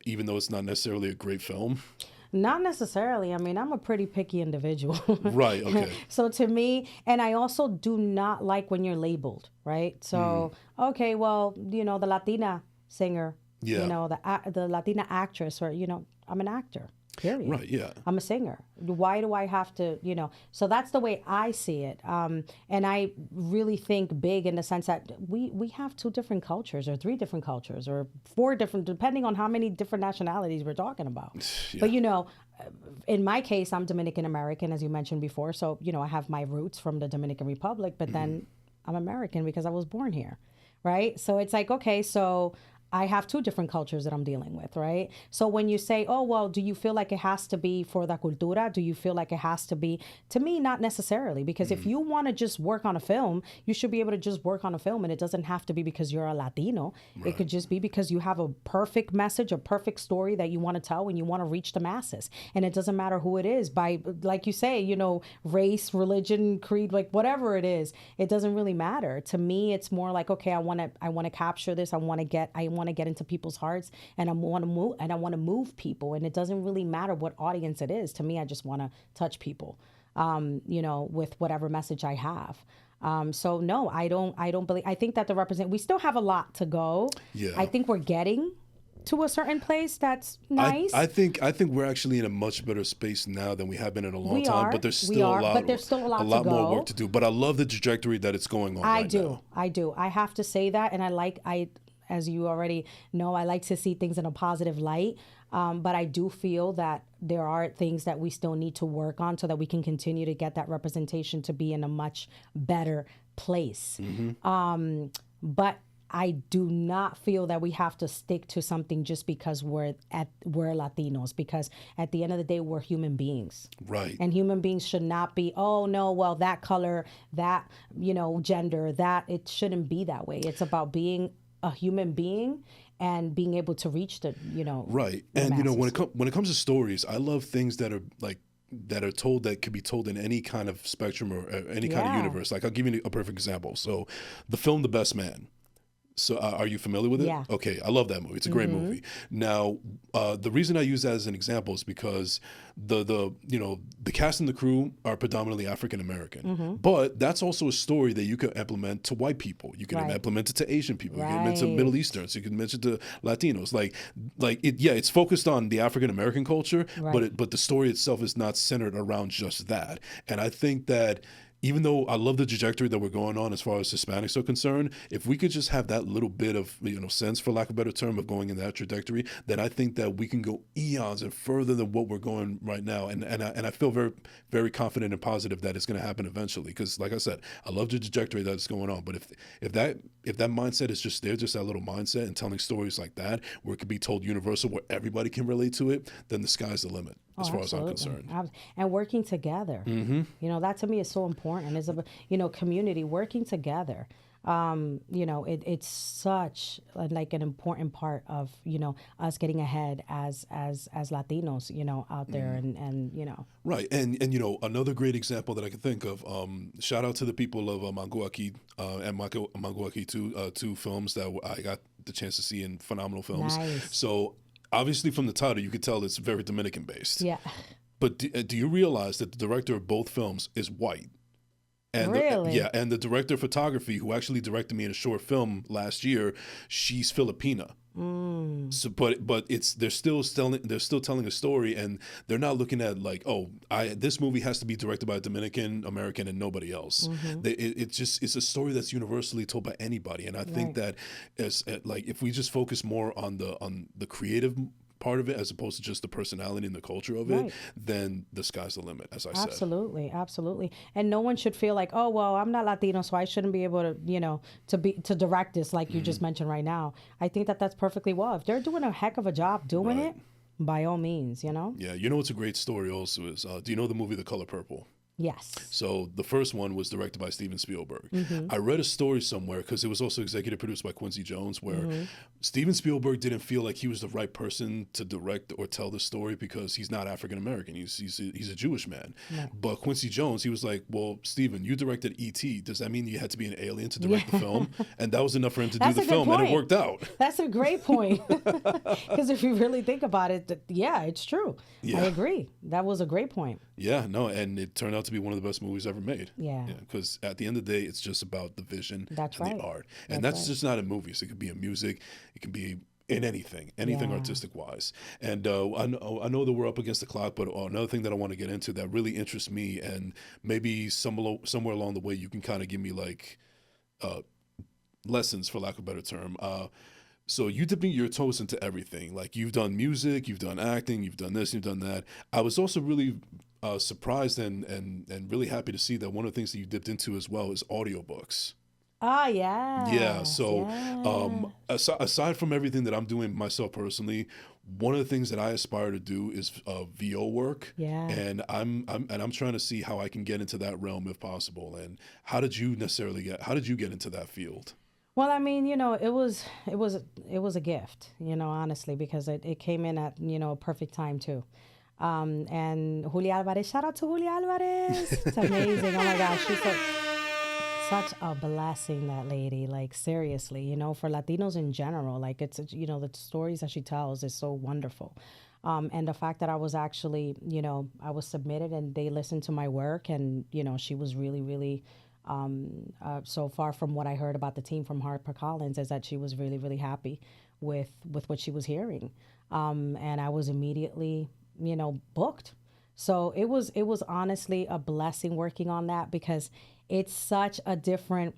even though it's not necessarily a great film?
Not necessarily. I mean, I'm a pretty picky individual.
Right, okay.
So to me, and I also do not like when you're labeled, right? So, okay, well, you know, the Latina singer, you know, the Latina actress, or, you know, I'm an actor. Period.
Right, yeah.
I'm a singer. Why do I have to, you know? So that's the way I see it. And I really think big in the sense that we have 2 different cultures, or 3 different cultures, or 4 different, depending on how many different nationalities we're talking about. Yeah. But, you know, in my case, I'm Dominican American, as you mentioned before. So, you know, I have my roots from the Dominican Republic, but then I'm American because I was born here, right? So it's like, okay, so I have two different cultures that I'm dealing with, right? So when you say, oh, well, do you feel like it has to be for the cultura? Do you feel like it has to be? To me, not necessarily, because if you want to just work on a film, you should be able to just work on a film, and it doesn't have to be because you're a Latino. It could just be because you have a perfect message, a perfect story that you want to tell, and you want to reach the masses. And it doesn't matter who it is, by, like you say, you know, race, religion, creed, like whatever it is, it doesn't really matter. To me, it's more like, okay, I want to capture this. I want to get into people's hearts, and I want to move people. And it doesn't really matter what audience it is. To me, I just want to touch people, you know, with whatever message I have. So no, I don't believe, I think that we still have a lot to go.
Yeah.
I think we're getting to a certain place that's nice.
I think we're actually in a much better space now than we have been in a long time. But there's still a lot more work to do. But I love the trajectory that it's going on. I do.
I have to say that, and as you already know, I like to see things in a positive light. But I do feel that there are things that we still need to work on so that we can continue to get that representation to be in a much better place. But I do not feel that we have to stick to something just because we're Latinos, because at the end of the day, we're human beings.
Right.
And human beings should not be, oh no, well, that color, that, you know, gender, that, it shouldn't be that way. It's about being a human being and being able to reach the, you know,
right. And masses. You know, when it comes to stories, I love things that are told that could be told in any kind of spectrum or any kind of universe. Like, I'll give you a perfect example. So the film The Best Man. So are you familiar with it?
Yeah.
Okay, I love that movie. It's a great movie. Now, the reason I use that as an example is because the cast and the crew are predominantly African American, but that's also a story that you can implement to white people. You can implement it to Asian people. You can implement it to Middle Easterns. You can implement it to Latinos. It's focused on the African American culture, but the story itself is not centered around just that. And I think that, even though I love the trajectory that we're going on as far as Hispanics are concerned, if we could just have that little bit of, you know, sense, for lack of a better term, of going in that trajectory, then I think that we can go eons and further than what we're going right now. And I feel very, very confident and positive that it's going to happen eventually. Because, like I said, I love the trajectory that's going on. But if that mindset is just there, just that little mindset, and telling stories like that, where it could be told universal, where everybody can relate to it, then the sky's the limit, as far as I'm concerned.
And working together. You know, that to me is so important. It's a, you know, community working together. You know, it's such like an important part of, you know, us getting ahead as Latinos, you know, out there and you know.
Right. And you know, another great example that I can think of, shout out to the people of Manguaki and Manguaki, two films that I got the chance to see in phenomenal films.
Nice.
So obviously from the title, you could tell it's very Dominican based.
Yeah.
But do you realize that the director of both films is white? And
really?
And the director of photography, who actually directed me in a short film last year, she's Filipina. So, but they're still telling a story, and they're not looking at like, this movie has to be directed by a Dominican American and nobody else. It's a story that's universally told by anybody, and I think that if we just focus more on the creative part of it as opposed to just the personality and the culture of it, then the sky's the limit, as I said.
Absolutely. And no one should feel like, oh, well, I'm not Latino, so I shouldn't be able to, you know, to direct this like you just mentioned right now. I think that that's perfectly well. If they're doing a heck of a job doing it, by all means, you know?
Yeah, you know what's a great story also is, do you know the movie The Color Purple?
Yes.
So the first one was directed by Steven Spielberg. I read a story somewhere, because it was also executive produced by Quincy Jones, where Steven Spielberg didn't feel like he was the right person to direct or tell the story because he's not African American. He's a Jewish man. Right. But Quincy Jones, he was like, well, Steven, you directed E.T. Does that mean you had to be an alien to direct the film? And that was enough for him to do the film, and it worked out.
That's a great point. Because if you really think about it, it's true. Yeah. I agree. That was a great point.
Yeah, no, and it turned out to be one of the best movies ever made.
Yeah.
Because at the end of the day, it's just about the vision and the art. And
that's
just not in movies. It could be in music. It can be in anything artistic-wise. And I know that we're up against the clock, but another thing that I want to get into that really interests me, and maybe somewhere along the way you can kind of give me like lessons, for lack of a better term. So you dipping your toes into everything. Like, you've done music, you've done acting, you've done this, you've done that. I was also really surprised and really happy to see that one of the things that you dipped into as well is audiobooks.
Oh, yeah.
Yeah. So,
Yeah.
aside from everything that I'm doing myself personally, one of the things that I aspire to do is VO work,
Yeah.
and I'm trying to see how I can get into that realm if possible. And how did you get into that field?
Well, I mean, it was a gift, honestly, because it came in at, a perfect time too. And Julia Alvarez, shout out to Julia Alvarez. It's amazing. Oh my gosh, she's such a blessing, that lady. Like, seriously, for Latinos in general, like, it's, the stories that she tells is so wonderful. And the fact that I was actually, I was submitted and they listened to my work, and, she was really, really, so far from what I heard about the team from HarperCollins, is that she was really, really happy with what she was hearing. And I was immediately, booked. So it was honestly a blessing working on that, because it's such a different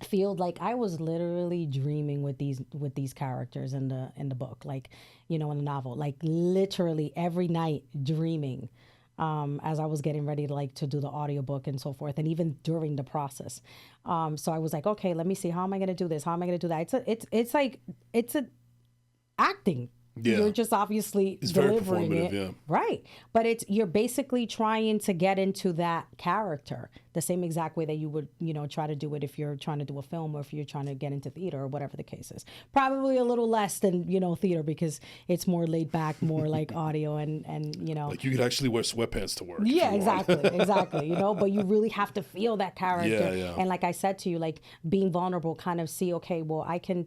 field. Like, I was literally dreaming with these characters in the book, like, in the novel, like literally every night dreaming, as I was getting ready to do the audiobook and so forth, and even during the process. So I was like, okay, let me see, how am I going to do this, how am I going to do that? It's a acting.
Yeah.
You're just obviously
It's very
delivering
performative,
it,
yeah.
right? But you're basically trying to get into that character the same exact way that you would, try to do it if you're trying to do a film, or if you're trying to get into theater, or whatever the case is. Probably a little less than, theater, because it's more laid back, more like audio, and.
Like, you could actually wear sweatpants to work. if
Yeah,
you want.
exactly. But you really have to feel that character.
Yeah, yeah.
And like I said to you, like, being vulnerable, kind of see, okay, well, I can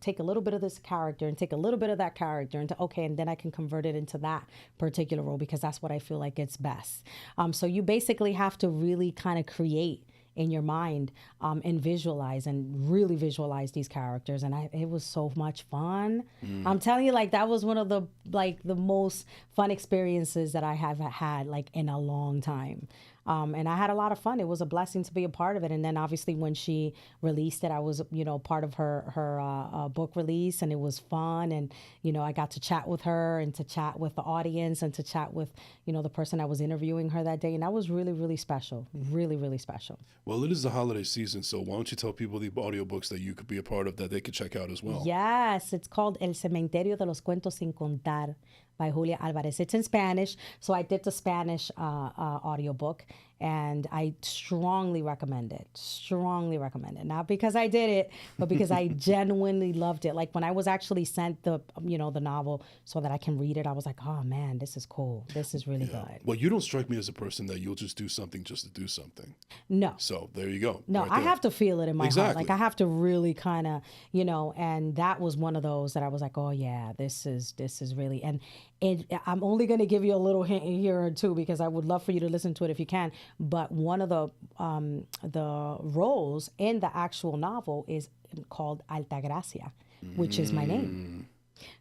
take a little bit of this character and take a little bit of that character, and then I can convert it into that particular role, because that's what I feel like it's best. So you basically have to really kind of create in your mind, and visualize, and really visualize these characters. And it was so much fun. I'm telling you, like, that was one of the most fun experiences that I have had, like, in a long time. And I had a lot of fun. It was a blessing to be a part of it. And then obviously when she released it, I was, part of her book release, and it was fun. And, I got to chat with her, and to chat with the audience, and to chat with, the person that was interviewing her that day. And that was really, really special. Really, really special.
Well, it is the holiday season, so why don't you tell people the audiobooks that you could be a part of that they could check out as well?
Yes, it's called El Cementerio de los Cuentos Sin Contar by Julia Alvarez. It's in Spanish, so I did the Spanish audiobook, and I strongly recommend it. Strongly recommend it. Not because I did it, but because I genuinely loved it. Like, when I was actually sent the novel so that I can read it, I was like, oh man, this is cool. This is really good.
Well, you don't strike me as a person that you'll just do something just to do something.
No.
So there you go.
No,
right
I
there.
have to feel it in my heart.
Exactly.
Like, I have to really kind of, and that was one of those that I was like, oh yeah, this is really, and I'm only going to give you a little hint here or two, because I would love for you to listen to it if you can. But one of the roles in the actual novel is called Altagracia, which is my name.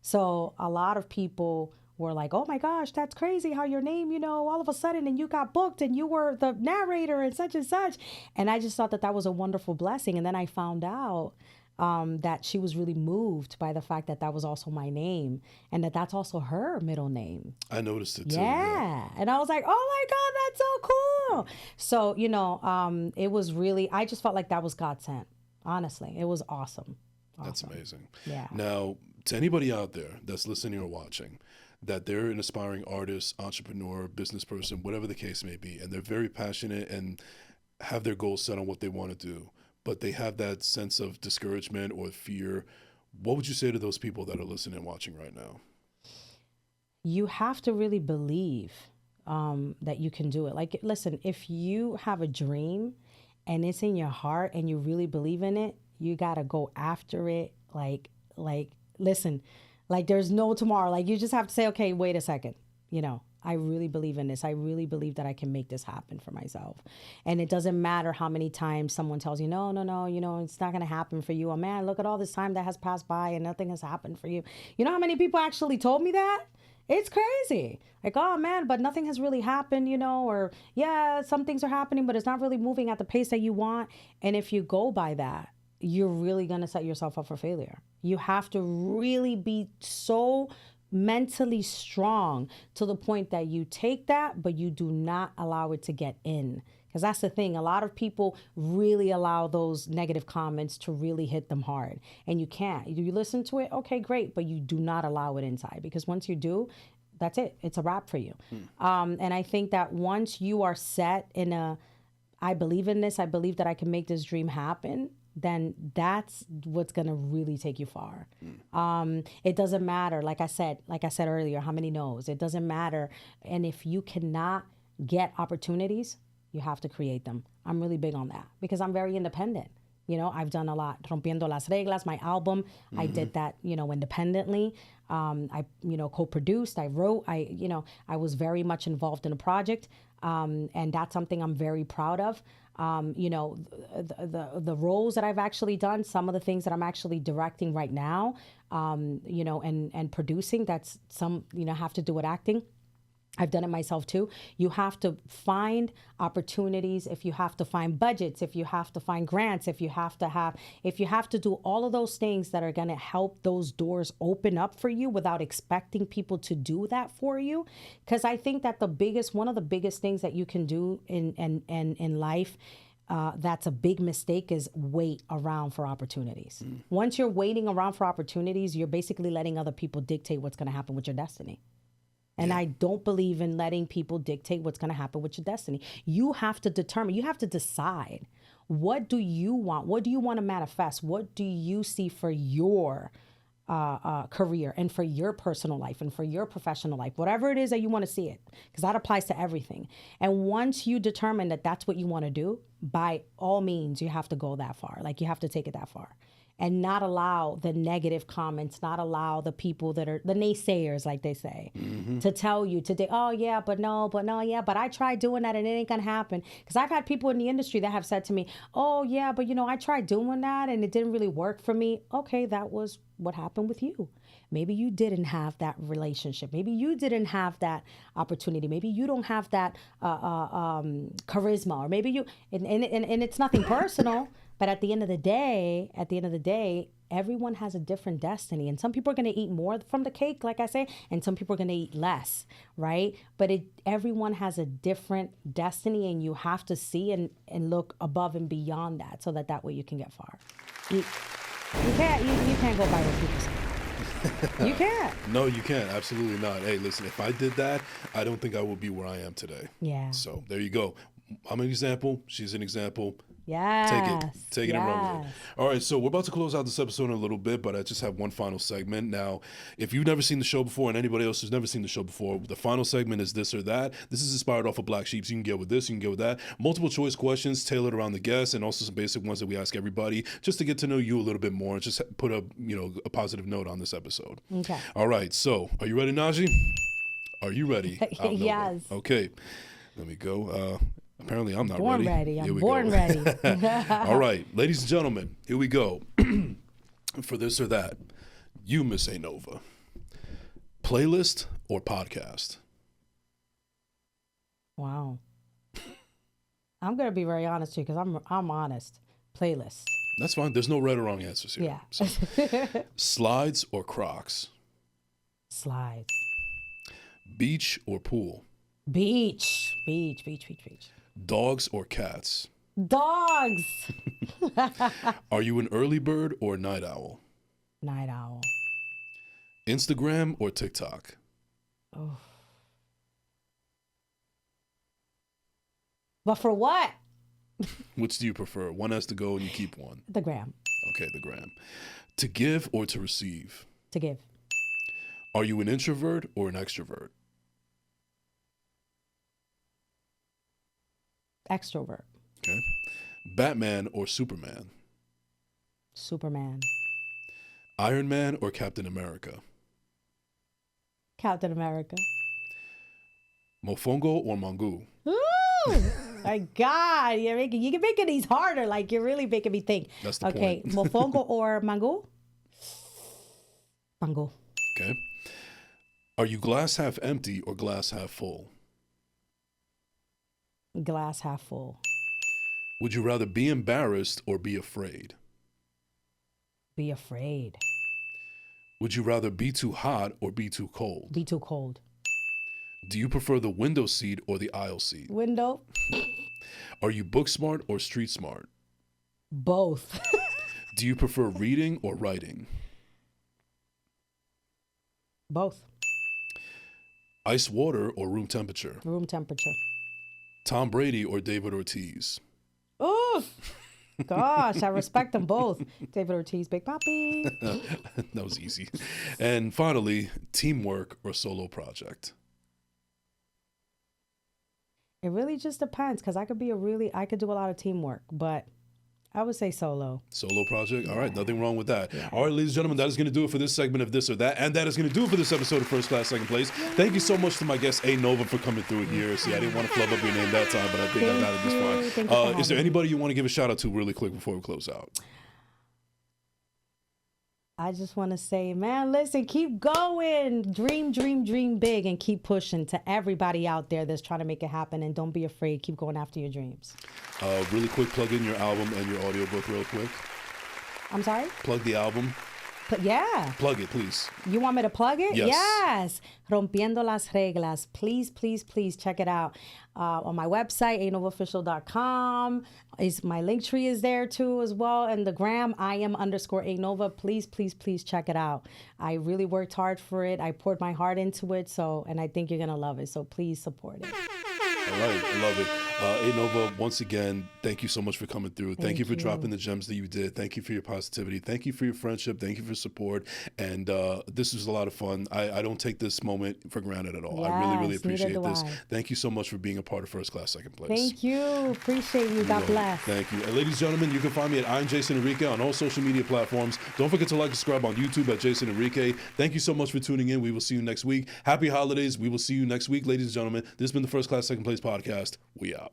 So a lot of people were like, oh my gosh, that's crazy how your name, all of a sudden, and you got booked, and you were the narrator and such and such. And I just thought that was a wonderful blessing. And then I found out that she was really moved by the fact that was also my name, and that's also her middle name.
I noticed it too.
Yeah. And I was like, oh my God, that's so cool. So, it was really, I just felt like that was God sent. Honestly, it was awesome.
That's amazing.
Yeah.
Now, to anybody out there that's listening or watching, that they're an aspiring artist, entrepreneur, business person, whatever the case may be, and they're very passionate and have their goals set on what they want to do, but they have that sense of discouragement or fear, what would you say to those people that are listening and watching right now?
You have to really believe that you can do it. Like, listen, if you have a dream and it's in your heart and you really believe in it, you got to go after it. Like, listen, like, there's no tomorrow. Like, you just have to say, okay, wait a second, I really believe in this. I really believe that I can make this happen for myself. And it doesn't matter how many times someone tells you, no, it's not going to happen for you. Oh, man, look at all this time that has passed by and nothing has happened for you. You know how many people actually told me that? It's crazy. Like, oh, man, but nothing has really happened, or, yeah, some things are happening, but it's not really moving at the pace that you want. And if you go by that, you're really going to set yourself up for failure. You have to really be so mentally strong to the point that you take that, but you do not allow it to get in. Because that's the thing. A lot of people really allow those negative comments to really hit them hard. And you can't. You listen to it, okay, great. But you do not allow it inside. Because once you do, that's it. It's a wrap for you. And I think that once you are set in I believe in this, I believe that I can make this dream happen, then that's what's going to really take you far. It doesn't matter, like I said earlier, how many no's. It doesn't matter. And if you cannot get opportunities, you have to create them. I'm really big on that because I'm very independent. You know, I've done a lot. Rompiendo las Reglas, my album, I did that, you know, independently. I, you know, co-produced, I wrote, I was very much involved in a project. And that's something I'm very proud of. You know, the roles that I've actually done, some of the things that I'm actually directing right now, you know, and producing, that's some, you know, have to do with acting. I've done it myself too. You have to find opportunities, if you have to find budgets, if you have to find grants, if you have to do all of those things that are going to help those doors open up for you without expecting people to do that for you. Because I think that one of the biggest things that you can do in life, that's a big mistake, is wait around for opportunities. Once you're waiting around for opportunities, you're basically letting other people dictate what's going to happen with your destiny. And I don't believe in letting people dictate what's going to happen with your destiny. You have to determine, you have to decide, what do you want? What do you want to manifest? What do you see for your career and for your personal life and for your professional life? Whatever it is that you want to see it, because that applies to everything. And once you determine that that's what you want to do, by all means, you have to go that far. Like, you have to take it that far. And not allow the negative comments, not allow the people that are the naysayers, like they say, to tell you today, oh yeah, but I tried doing that and it ain't gonna happen. Because I've had people in the industry that have said to me, oh yeah, but you know, I tried doing that and it didn't really work for me. Okay, that was what happened with you. Maybe you didn't have that relationship. Maybe you didn't have that opportunity. Maybe you don't have that charisma, or maybe you, and it's nothing personal. But at the end of the day, everyone has a different destiny. And some people are going to eat more from the cake, like I say, and some people are going to eat less, right? But everyone has a different destiny, and you have to see and look above and beyond that, so that way you can get far. You can't go by what people say. You can't.
No, you can't. Absolutely not. Hey, listen, if I did that, I don't think I would be where I am today.
Yeah.
So there you go. I'm an example. She's an example.
Yes.
Take it and run with it. All right, so we're about to close out this episode in a little bit, but I just have one final segment. Now, if you've never seen the show before, and anybody else who's never seen the show before, the final segment is this or that. This is inspired off of Black Sheep. So you can get with this, you can get with that. Multiple choice questions tailored around the guests, and also some basic ones that we ask everybody, just to get to know you a little bit more and just put a positive note on this episode.
Okay.
All right, so are you ready, Najee? Are you ready?
Yes.
Okay, let me go. Apparently, I'm not
born
ready.
I'm born ready.
All right, ladies and gentlemen, here we go. For this or that, you, Miss A. Nova. Playlist or podcast?
Wow. I'm gonna be very honest here, because I'm honest. Playlist.
That's fine. There's no right or wrong answers here.
Yeah.
So, slides or Crocs?
Slides.
Beach or pool?
Beach.
Dogs or cats?
Dogs.
Are you an early bird or night owl?
Night owl.
Instagram or TikTok?
Oh. But for what?
Which do you prefer? One has to go and you keep one.
The gram.
Okay, the gram. To give or to receive?
To give.
Are you an introvert or an extrovert?
Extrovert.
Okay. Batman or Superman?
Superman.
Iron Man or Captain America?
Captain America.
Mofongo or Mangu?
Ooh, my God. You can make these harder. Like, you're really making me think.
That's the
point. Okay, Mofongo or Mangu? Mangu.
Okay. Are you glass half empty or glass half full?
Glass half full.
Would you rather be embarrassed or be afraid?
Be afraid.
Would you rather be too hot or be too cold?
Be too cold.
Do you prefer the window seat or the aisle seat?
Window.
Are you book smart or street smart?
Both.
Do you prefer reading or writing?
Both.
Ice water or room temperature?
Room temperature.
Tom Brady or David Ortiz?
Oh, gosh, I respect them both. David Ortiz, Big Papi.
That was easy. And finally, teamwork or solo project?
It really just depends because I could do a lot of teamwork, but I would say solo.
Solo project? All right, nothing wrong with that. Yeah. All right, ladies and gentlemen, that is going to do it for this segment of This or That, and that is going to do it for this episode of First Class, Second Place. Yeah. Thank you so much to my guest, A. Nova, for coming through here. See, I didn't want to flub up your name that time, but I think I got it this far. Is there anybody you want to give a shout out to really quick before we close out?
I just want to say, man, listen, keep going. Dream, dream, dream big and keep pushing to everybody out there that's trying to make it happen. And don't be afraid. Keep going after your dreams.
Really quick, plug in your album and your audiobook real quick.
I'm sorry?
Plug the album.
Yeah.
Plug it, please.
You want me to plug it?
Yes.
Yes. Rompiendo las reglas. Please, please, please check it out. On my website, anovaofficial.com. My link tree is there too as well. And the gram, @ANova. Please, please, please check it out. I really worked hard for it. I poured my heart into it. And I think you're going to love it. So please support it.
All right, I love it. A. Nova, once again, thank you so much for coming through. Thank you for dropping the gems that you did. Thank you for your positivity. Thank you for your friendship. Thank you for support. And this was a lot of fun. I don't take this moment for granted at all.
Yes,
I really, really appreciate this. Thank you so much for being a part of First Class, Second Place.
Thank you. Appreciate you. God bless.
Thank you. And ladies and gentlemen, you can find me at I'm Jason Enrique on all social media platforms. Don't forget to like and subscribe on YouTube at Jason Enrique. Thank you so much for tuning in. We will see you next week. Happy holidays. We will see you next week, ladies and gentlemen. This has been the First Class, Second Place podcast. We out.